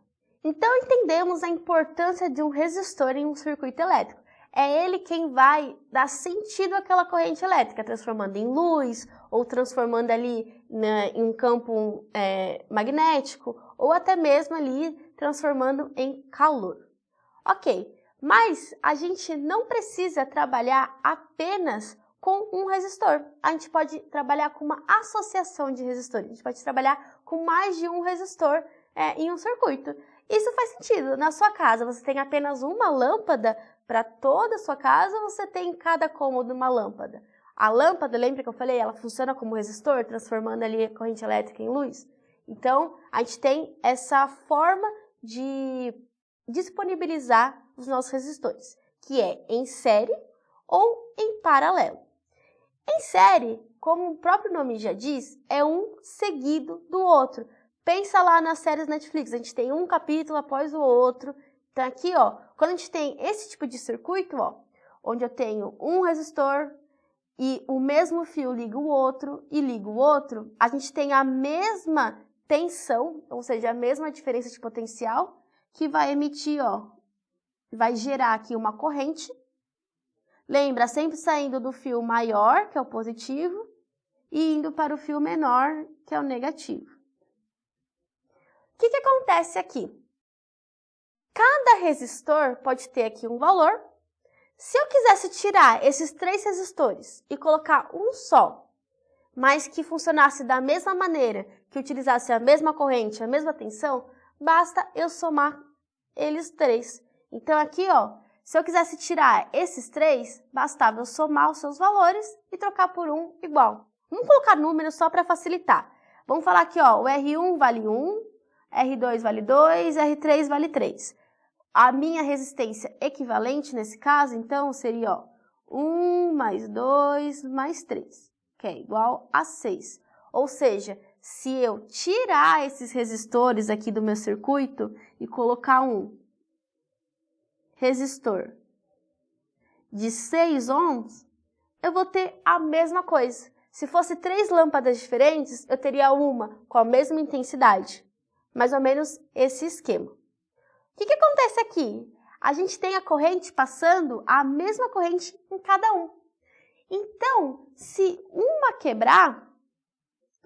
Speaker 1: Então, entendemos a importância de um resistor em um circuito elétrico. é ele quem vai dar sentido àquela corrente elétrica, transformando em luz, ou transformando ali em um campo magnético, ou até mesmo ali transformando em calor. Ok, mas a gente não precisa trabalhar apenas com um resistor. A gente pode trabalhar com uma associação de resistores. A gente pode trabalhar com mais de um resistor em um circuito. Isso faz sentido. Na sua casa, você tem apenas uma lâmpada para toda a sua casa, ou você tem em cada cômodo uma lâmpada? A lâmpada, lembra que eu falei, ela funciona como resistor, transformando ali a corrente elétrica em luz? Então, a gente tem essa forma de disponibilizar os nossos resistores, que é em série ou em paralelo. Em série, como o próprio nome já diz, é um seguido do outro. Pensa lá nas séries Netflix, a gente tem um capítulo após o outro. Então aqui, ó, quando a gente tem esse tipo de circuito, ó, onde eu tenho um resistor e o mesmo fio liga o outro e liga o outro, a gente tem a mesma tensão, ou seja, a mesma diferença de potencial, que vai emitir, ó, vai gerar aqui uma corrente. Lembra, sempre saindo do fio maior, que é o positivo, e indo para o fio menor, que é o negativo. O que acontece aqui? Cada resistor pode ter aqui um valor. Se eu quisesse tirar esses 3 resistores e colocar um só, mas que funcionasse da mesma maneira, que utilizasse a mesma corrente, a mesma tensão, basta eu somar eles 3. Então aqui, ó, se eu quisesse tirar esses 3, bastava eu somar os seus valores e trocar por um igual. Vamos colocar números só para facilitar. Vamos falar aqui, ó, o R1 vale 1, R2 vale 2, R3 vale 3. A minha resistência equivalente nesse caso, então, seria, ó, 1 mais 2 mais 3, que é igual a 6. Ou seja, se eu tirar esses resistores aqui do meu circuito e colocar um resistor de 6 ohms, eu vou ter a mesma coisa. Se fosse 3 lâmpadas diferentes, eu teria uma com a mesma intensidade. Mais ou menos esse esquema. O que acontece aqui? A gente tem a corrente passando a mesma corrente em cada um. Então, se uma quebrar,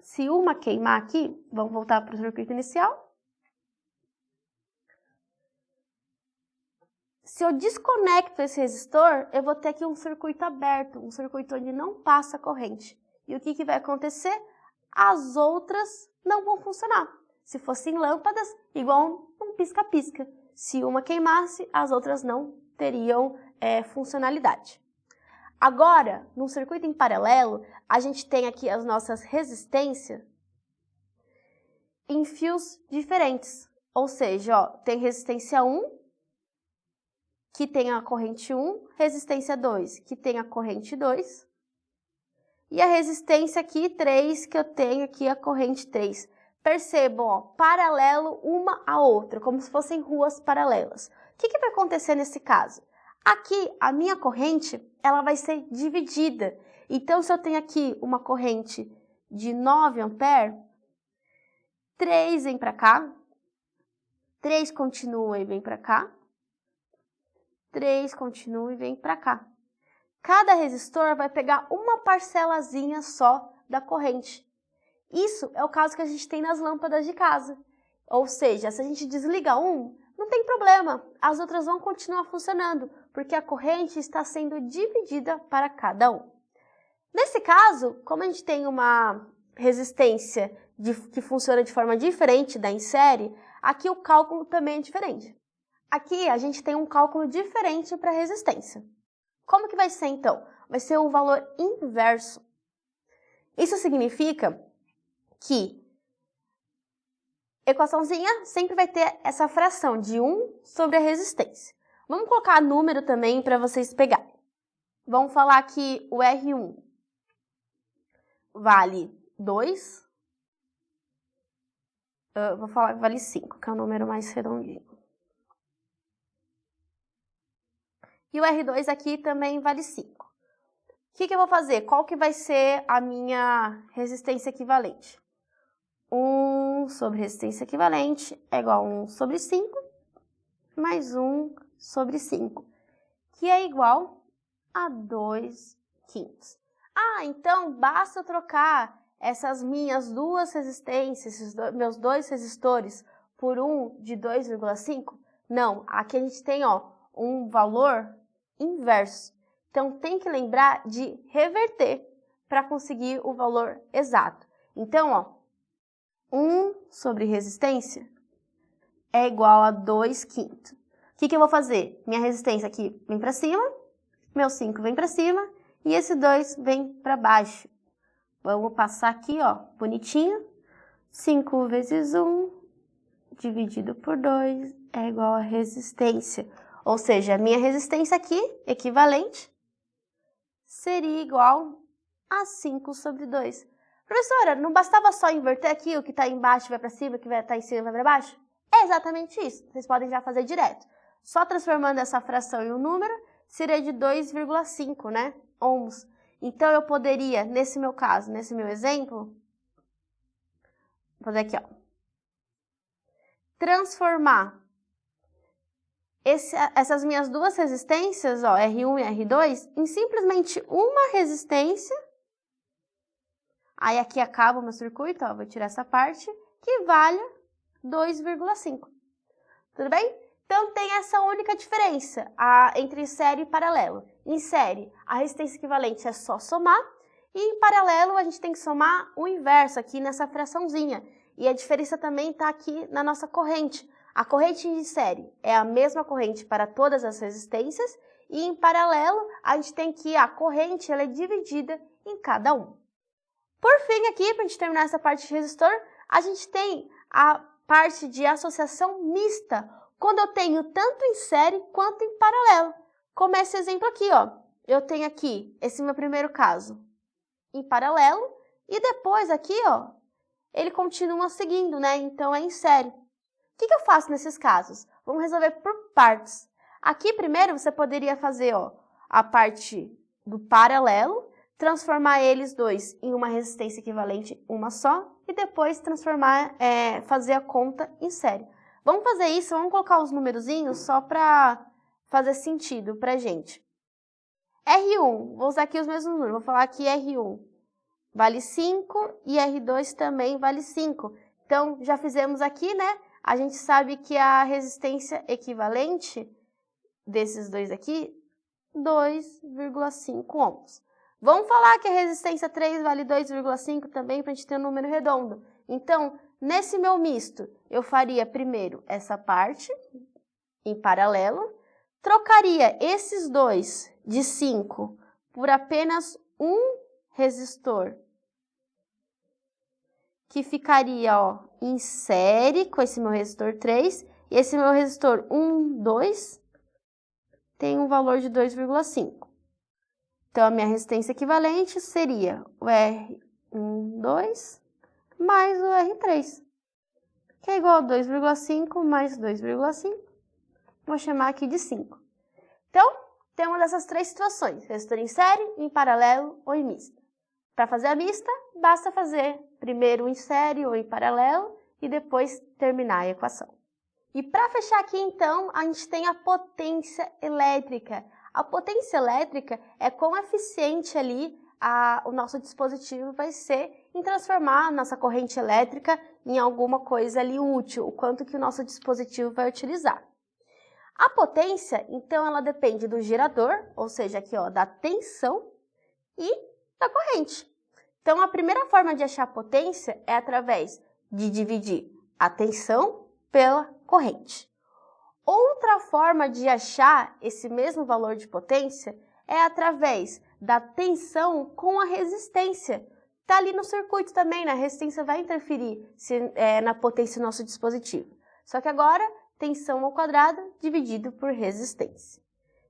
Speaker 1: se uma queimar aqui, vamos voltar para o circuito inicial. Se eu desconecto esse resistor, eu vou ter aqui um circuito aberto, um circuito onde não passa corrente. E o que vai acontecer? As outras não vão funcionar. Se fossem lâmpadas, igual um pisca-pisca. Se uma queimasse, as outras não teriam funcionalidade. Agora, num circuito em paralelo, a gente tem aqui as nossas resistências em fios diferentes. Ou seja, ó, tem resistência 1, que tem a corrente 1, resistência 2, que tem a corrente 2, e a resistência aqui 3, que eu tenho aqui a corrente 3. Percebam, ó, paralelo uma à outra, como se fossem ruas paralelas. O que vai acontecer nesse caso? Aqui, a minha corrente, ela vai ser dividida. Então, se eu tenho aqui uma corrente de 9 amperes, 3 vem para cá, 3 continua e vem para cá, 3 continua e vem para cá. Cada resistor vai pegar uma parcelazinha só da corrente. Isso é o caso que a gente tem nas lâmpadas de casa. Ou seja, se a gente desliga um, não tem problema, as outras vão continuar funcionando, porque a corrente está sendo dividida para cada um. Nesse caso, como a gente tem uma resistência que funciona de forma diferente da em série, aqui o cálculo também é diferente. Aqui a gente tem um cálculo diferente para a resistência. Como que vai ser então? Vai ser o valor inverso. Isso significa que equaçãozinha sempre vai ter essa fração de 1 sobre a resistência. Vamos colocar número também para vocês pegarem. Vamos falar que o R1 vale 2. Vou falar que vale 5, que é o número mais redondinho. E o R2 aqui também vale 5. O que eu vou fazer? Qual que vai ser a minha resistência equivalente? 1 sobre resistência equivalente é igual a 1 sobre 5, mais 1 sobre 5. que é igual a 2/5. Ah, então basta trocar essas minhas duas resistências, meus dois resistores, por um de 2,5? Não, aqui a gente tem um valor inverso. Então, tem que lembrar de reverter para conseguir o valor exato. Então, 1 sobre resistência é igual a 2/5. O que eu vou fazer? Minha resistência aqui vem para cima, meu 5 vem para cima e esse 2 vem para baixo. Vamos passar aqui, bonitinho. 5 vezes 1 dividido por 2 é igual a resistência. Ou seja, a minha resistência aqui, equivalente, seria igual a 5 sobre 2. Professora, não bastava só inverter aqui, o que está embaixo vai para cima, o que está em cima vai para baixo? É exatamente isso. Vocês podem já fazer direto. Só transformando essa fração em um número, seria de 2,5, né? Ohms. Então, eu poderia, nesse meu caso, nesse meu exemplo, vou fazer aqui, transformar essas minhas duas resistências, R1 e R2, em simplesmente uma resistência. Aí aqui acaba o meu circuito, vou tirar essa parte, que valha 2,5. Tudo bem? Então, tem essa única diferença entre série e paralelo. Em série, a resistência equivalente é só somar, e em paralelo, a gente tem que somar o inverso aqui nessa fraçãozinha. E a diferença também está aqui na nossa corrente. A corrente de série é a mesma corrente para todas as resistências, e em paralelo, a gente tem que a corrente ela é dividida em cada um. Por fim, aqui, para a gente terminar essa parte de resistor, a gente tem a parte de associação mista, quando eu tenho tanto em série quanto em paralelo. Como esse exemplo aqui, eu tenho aqui, esse meu primeiro caso, em paralelo, e depois aqui, ele continua seguindo, né? Então, é em série. O que eu faço nesses casos? Vamos resolver por partes. Aqui, primeiro, você poderia fazer a parte do paralelo, transformar eles dois em uma resistência equivalente, uma só, e depois fazer a conta em série. Vamos fazer isso, vamos colocar os numerozinhos só para fazer sentido para a gente. R1, vou usar aqui os mesmos números, vou falar que R1 vale 5 e R2 também vale 5. Então, já fizemos aqui, né? A gente sabe que a resistência equivalente desses dois aqui, 2,5 ohms. Vamos falar que a resistência 3 vale 2,5 também para a gente ter um número redondo. Então, nesse meu misto, eu faria primeiro essa parte em paralelo, trocaria esses dois de 5 por apenas um resistor, que ficaria em série com esse meu resistor 3, e esse meu resistor 1, 2, tem um valor de 2,5. Então, a minha resistência equivalente seria o R1, 2 mais o R3, que é igual a 2,5 mais 2,5. Vou chamar aqui de 5. Então, temos essas três situações, resistor em série, em paralelo ou em mista. Para fazer a mista, basta fazer primeiro em série ou em paralelo e depois terminar a equação. E para fechar aqui, então, a gente tem a potência elétrica. A potência elétrica é quão eficiente ali o nosso dispositivo vai ser em transformar a nossa corrente elétrica em alguma coisa ali útil, o quanto que o nosso dispositivo vai utilizar. A potência, então, ela depende do gerador, ou seja, aqui da tensão e da corrente. Então, a primeira forma de achar a potência é através de dividir a tensão pela corrente. Outra forma de achar esse mesmo valor de potência é através da tensão com a resistência. Está ali no circuito também, né? A resistência vai interferir na potência do nosso dispositivo. Só que agora, tensão ao quadrado dividido por resistência.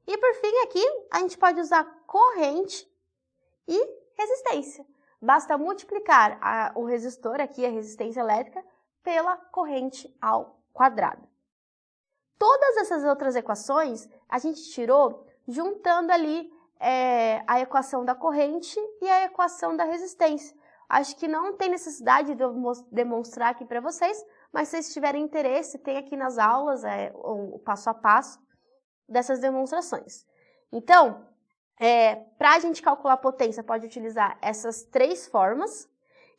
Speaker 1: E por fim, aqui, a gente pode usar corrente e resistência. Basta multiplicar o resistor, aqui a resistência elétrica, pela corrente ao quadrado. Todas essas outras equações a gente tirou juntando ali a equação da corrente e a equação da resistência. Acho que não tem necessidade de eu demonstrar aqui para vocês, mas se vocês tiverem interesse, tem aqui nas aulas o passo a passo dessas demonstrações. Então, para a gente calcular a potência, pode utilizar essas 3 formas.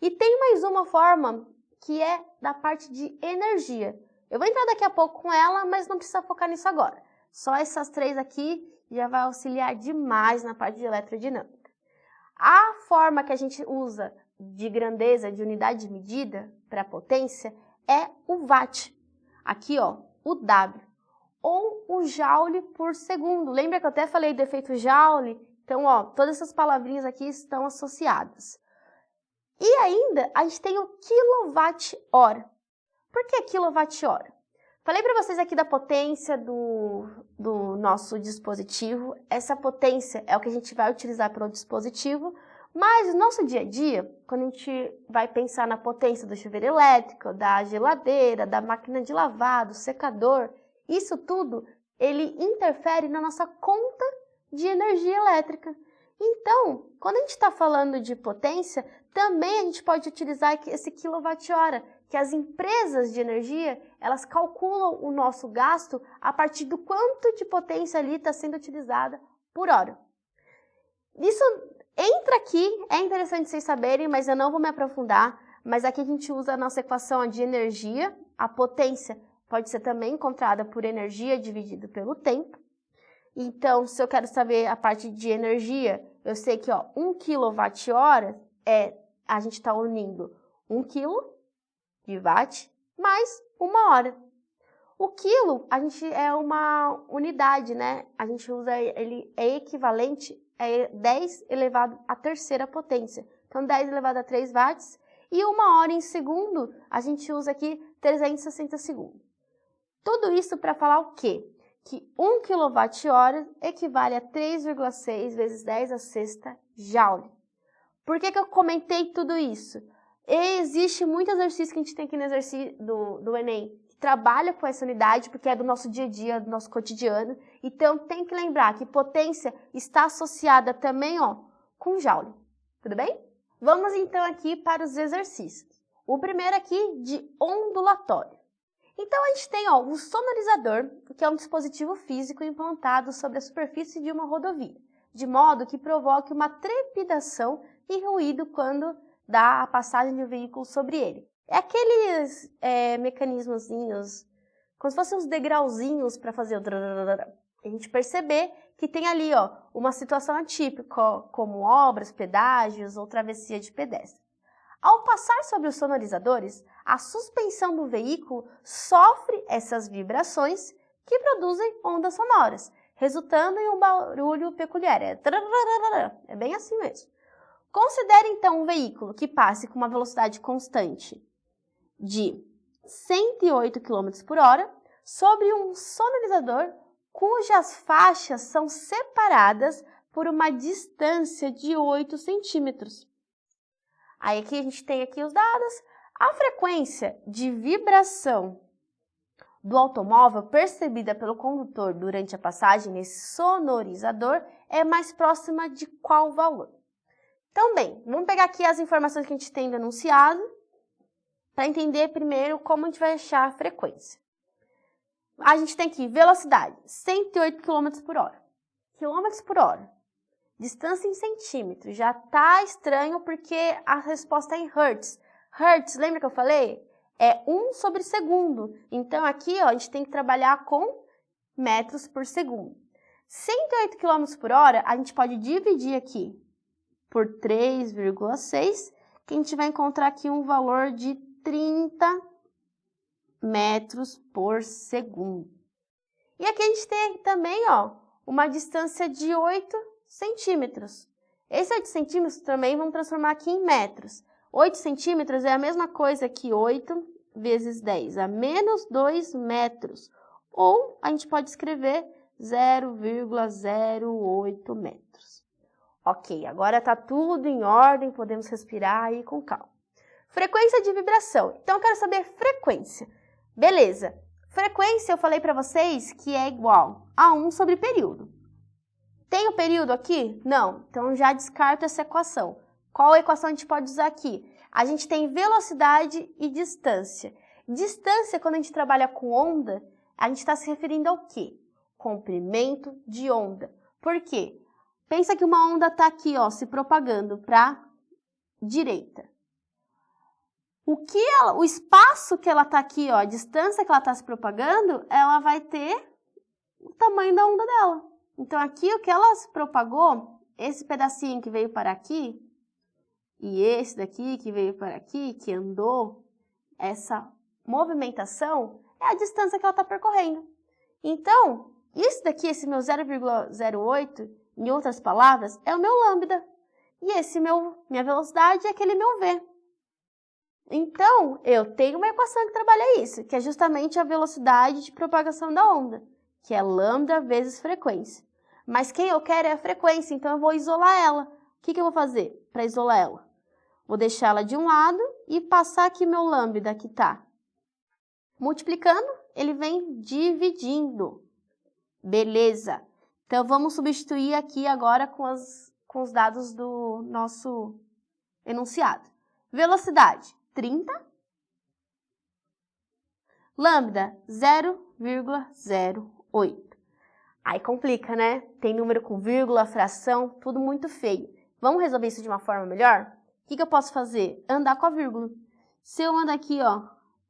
Speaker 1: E tem mais uma forma que é da parte de energia. Eu vou entrar daqui a pouco com ela, mas não precisa focar nisso agora. Só essas 3 aqui já vai auxiliar demais na parte de eletrodinâmica. A forma que a gente usa de grandeza, de unidade de medida para potência, é o watt. Aqui, ó, o W. Ou o joule por segundo. Lembra que eu até falei do efeito joule? Então, ó, todas essas palavrinhas aqui estão associadas. E ainda, a gente tem o quilowatt-hora. Por que quilowatt-hora? Falei para vocês aqui da potência do nosso dispositivo. Essa potência é o que a gente vai utilizar para o dispositivo, mas no nosso dia a dia, quando a gente vai pensar na potência do chuveiro elétrico, da geladeira, da máquina de lavar, do secador, isso tudo, ele interfere na nossa conta de energia elétrica. Então, quando a gente está falando de potência, também a gente pode utilizar esse quilowatt-hora, que as empresas de energia, elas calculam o nosso gasto a partir do quanto de potência ali está sendo utilizada por hora. Isso entra aqui, é interessante vocês saberem, mas eu não vou me aprofundar, mas aqui a gente usa a nossa equação de energia, a potência pode ser também encontrada por energia dividido pelo tempo. Então, se eu quero saber a parte de energia, eu sei que 1 kWh a gente está unindo 1 kg de watt mais 1 hora. O quilo, a gente é uma unidade, né? A gente usa, ele é equivalente a 10 elevado à terceira potência. Então, 10 elevado a 3 watts. E 1 hora em segundo, a gente usa aqui 360 segundos. Tudo isso para falar o quê? Que 1 kWh equivale a 3,6 vezes 10 a sexta joule. Por que eu comentei tudo isso? Existe muito exercício que a gente tem aqui no exercício do Enem, que trabalha com essa unidade, porque é do nosso dia a dia, do nosso cotidiano. Então, tem que lembrar que potência está associada também com joule. Tudo bem? Vamos então aqui para os exercícios. O primeiro aqui de ondulatório. Então, a gente tem o sonorizador, que é um dispositivo físico implantado sobre a superfície de uma rodovia, de modo que provoque uma trepidação e ruído quando dá a passagem de um veículo sobre ele. É aqueles mecanismozinhos, como se fossem uns degrauzinhos para fazer o drrrr. A gente perceber que tem ali uma situação atípica, como obras, pedágios ou travessia de pedestre. Ao passar sobre os sonorizadores, a suspensão do veículo sofre essas vibrações que produzem ondas sonoras, resultando em um barulho peculiar. É bem assim mesmo. Considere então um veículo que passe com uma velocidade constante de 108 km por hora sobre um sonorizador cujas faixas são separadas por uma distância de 8 centímetros. Aí aqui a gente tem aqui os dados. A frequência de vibração do automóvel percebida pelo condutor durante a passagem nesse sonorizador é mais próxima de qual valor? Então, bem, vamos pegar aqui as informações que a gente tem do enunciado para entender primeiro como a gente vai achar a frequência. A gente tem aqui velocidade, 108 km por hora. Quilômetros por hora. Distância em centímetros. Já está estranho porque a resposta é em hertz. Hertz, lembra que eu falei? É 1 sobre segundo. Então, aqui a gente tem que trabalhar com metros por segundo. 108 km por hora, a gente pode dividir aqui por 3,6, que a gente vai encontrar aqui um valor de 30 metros por segundo. E aqui a gente tem também uma distância de 8 centímetros. Esse 8 centímetros também vamos transformar aqui em metros. 8 centímetros é a mesma coisa que 8 vezes 10, a menos 2 metros. Ou a gente pode escrever 0,08 metros. Ok, agora está tudo em ordem, podemos respirar aí com calma. Frequência de vibração. Então, eu quero saber frequência. Beleza. Frequência, eu falei para vocês que é igual a 1 sobre período. Tem o período aqui? Não. Então, já descarto essa equação. Qual equação a gente pode usar aqui? A gente tem velocidade e distância. Distância, quando a gente trabalha com onda, a gente está se referindo ao quê? Comprimento de onda. Por quê? Pensa que uma onda está aqui, ó, se propagando para a direita. O espaço que ela está aqui, ó, a distância que ela está se propagando, ela vai ter o tamanho da onda dela. Então, aqui o que ela se propagou, esse pedacinho que veio para aqui, e esse daqui que veio para aqui, que andou, essa movimentação, é a distância que ela está percorrendo. Então, isso daqui, esse meu 0,08, em outras palavras, é o meu lambda. E minha velocidade é aquele meu v. Então, eu tenho uma equação que trabalha isso, que é justamente a velocidade de propagação da onda, que é lambda vezes frequência. Mas quem eu quero é a frequência, então eu vou isolar ela. O que eu vou fazer para isolar ela? Vou deixar ela de um lado e passar aqui meu lambda, que está multiplicando, ele vem dividindo. Beleza. Então, vamos substituir aqui agora com os dados do nosso enunciado. Velocidade, 30. Lambda, 0,08. Aí complica, né? Tem número com vírgula, fração, tudo muito feio. Vamos resolver isso de uma forma melhor? O que eu posso fazer? Andar com a vírgula. Se eu ando aqui, ó,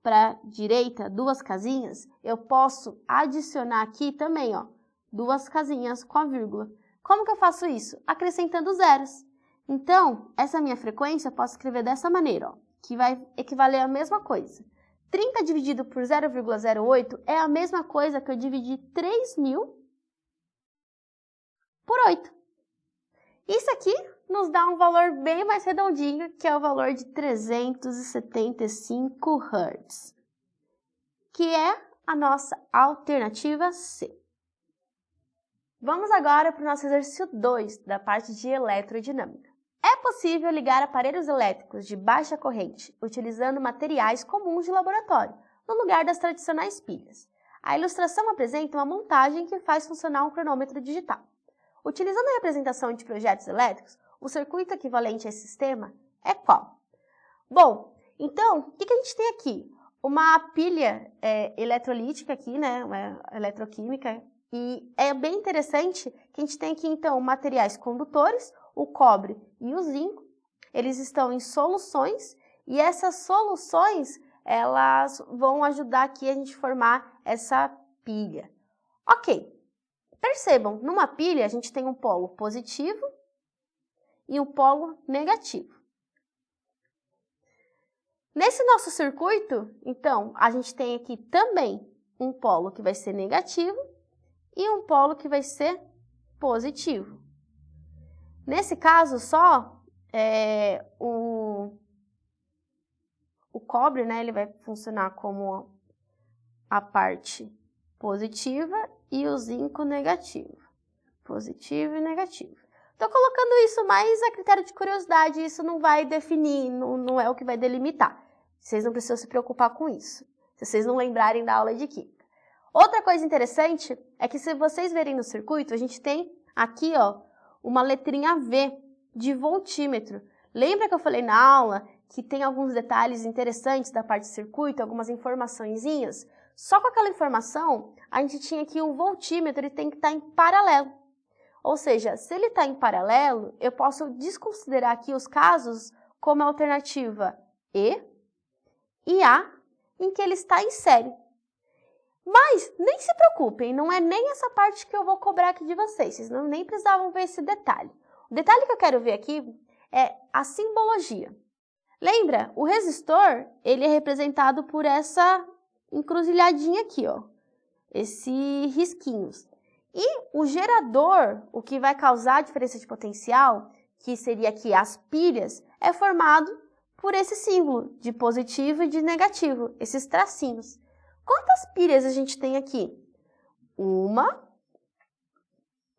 Speaker 1: para a direita, 2 casinhas, eu posso adicionar aqui também, ó, 2 casinhas com a vírgula. Como que eu faço isso? Acrescentando zeros. Então, essa minha frequência eu posso escrever dessa maneira, ó, que vai equivaler à mesma coisa. 30 dividido por 0,08 é a mesma coisa que eu dividir 3.000 por 8. Isso aqui nos dá um valor bem mais redondinho, que é o valor de 375 Hz, que é a nossa alternativa C. Vamos agora para o nosso exercício 2, da parte de eletroddinâmica. É possível ligar aparelhos elétricos de baixa corrente utilizando materiais comuns de laboratório, no lugar das tradicionais pilhas. A ilustração apresenta uma montagem que faz funcionar um cronômetro digital. Utilizando a representação de projetos elétricos, o circuito equivalente a esse sistema é qual? Bom, então, o que a gente tem aqui? Uma pilha eletrolítica aqui, né, uma eletroquímica, e é bem interessante que a gente tem aqui, então, materiais condutores, o cobre e o zinco. Eles estão em soluções, e essas soluções, elas vão ajudar aqui a gente formar essa pilha. Ok. Percebam, numa pilha a gente tem um polo positivo e um polo negativo. Nesse nosso circuito, então, a gente tem aqui também um polo que vai ser negativo e um polo que vai ser positivo. Nesse caso, só o cobre, né, ele vai funcionar como a parte positiva e o zinco negativo. Positivo e negativo. Estou colocando isso mais a critério de curiosidade, isso não vai definir, não é o que vai delimitar. Vocês não precisam se preocupar com isso, se vocês não lembrarem da aula de química. Outra coisa interessante é que se vocês verem no circuito, a gente tem aqui, ó, uma letrinha V de voltímetro. Lembra que eu falei na aula que tem alguns detalhes interessantes da parte do circuito, algumas informaçõezinhas? Só com aquela informação, a gente tinha aqui o voltímetro, ele tem que estar em paralelo. Ou seja, se ele está em paralelo, eu posso desconsiderar aqui os casos como a alternativa E e A, em que ele está em série. Mas nem se preocupem, não é nem essa parte que eu vou cobrar aqui de vocês, vocês nem precisavam ver esse detalhe. O detalhe que eu quero ver aqui é a simbologia. Lembra? O resistor, ele é representado por essa encruzilhadinha aqui, ó, esses risquinhos. E o gerador, o que vai causar a diferença de potencial, que seria aqui as pilhas, é formado por esse símbolo de positivo e de negativo, esses tracinhos. Quantas pilhas a gente tem aqui? 1,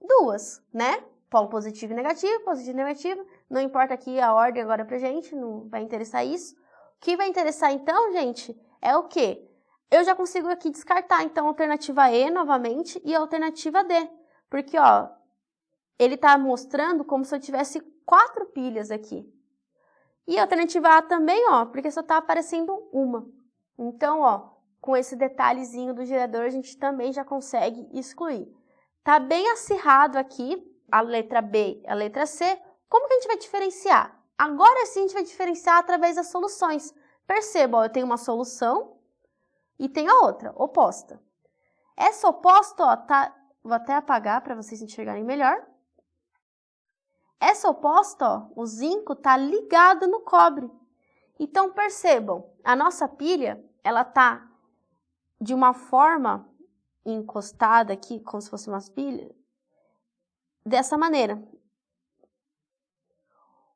Speaker 1: 2, né? Polo positivo e negativo, não importa aqui a ordem agora pra gente, não vai interessar isso. O que vai interessar então, gente, é o quê? Eu já consigo aqui descartar, então, a alternativa E novamente e a alternativa D. Porque, ó, ele está mostrando como se eu tivesse 4 pilhas aqui. E a alternativa A também, ó, porque só está aparecendo uma. Então, ó, com esse detalhezinho do gerador, a gente também já consegue excluir. Tá bem acirrado aqui, a letra B e a letra C. Como que a gente vai diferenciar? Agora sim a gente vai diferenciar através das soluções. Perceba, ó, eu tenho uma solução e tenho a outra, oposta. Essa oposta, ó, tá... Vou até apagar para vocês enxergarem melhor. Essa oposta, ó, o zinco tá ligado no cobre. Então, percebam, a nossa pilha, ela tá de uma forma encostada aqui, como se fosse umas pilhas, dessa maneira.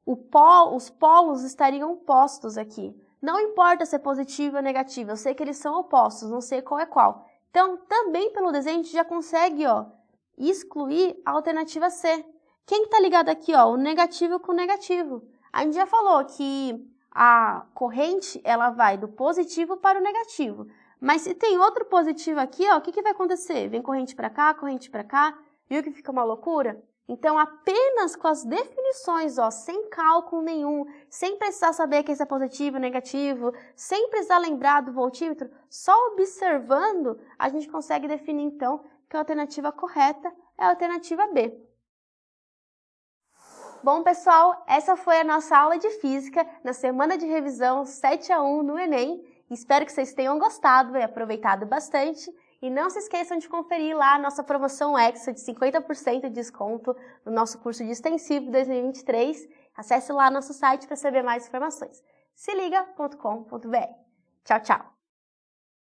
Speaker 1: Os polos estariam postos aqui. Não importa se é positivo ou negativo, eu sei que eles são opostos, não sei qual é qual. Então, também pelo desenho, a gente já consegue, ó, excluir a alternativa C. Quem está ligado aqui, ó, o negativo com o negativo? A gente já falou que a corrente, ela vai do positivo para o negativo. Mas se tem outro positivo aqui, ó, o que vai acontecer? Vem corrente para cá, viu que fica uma loucura? Então, apenas com as definições, ó, sem cálculo nenhum, sem precisar saber que isso é positivo, negativo, sem precisar lembrar do voltímetro, só observando, a gente consegue definir, então, que a alternativa correta é a alternativa B. Bom, pessoal, essa foi a nossa aula de Física na semana de revisão 7-1 no Enem. Espero que vocês tenham gostado e aproveitado bastante. E não se esqueçam de conferir lá a nossa promoção Extra de 50% de desconto no nosso curso de Extensivo 2023. Acesse lá nosso site para saber mais informações. seliga.com.br. Tchau, tchau!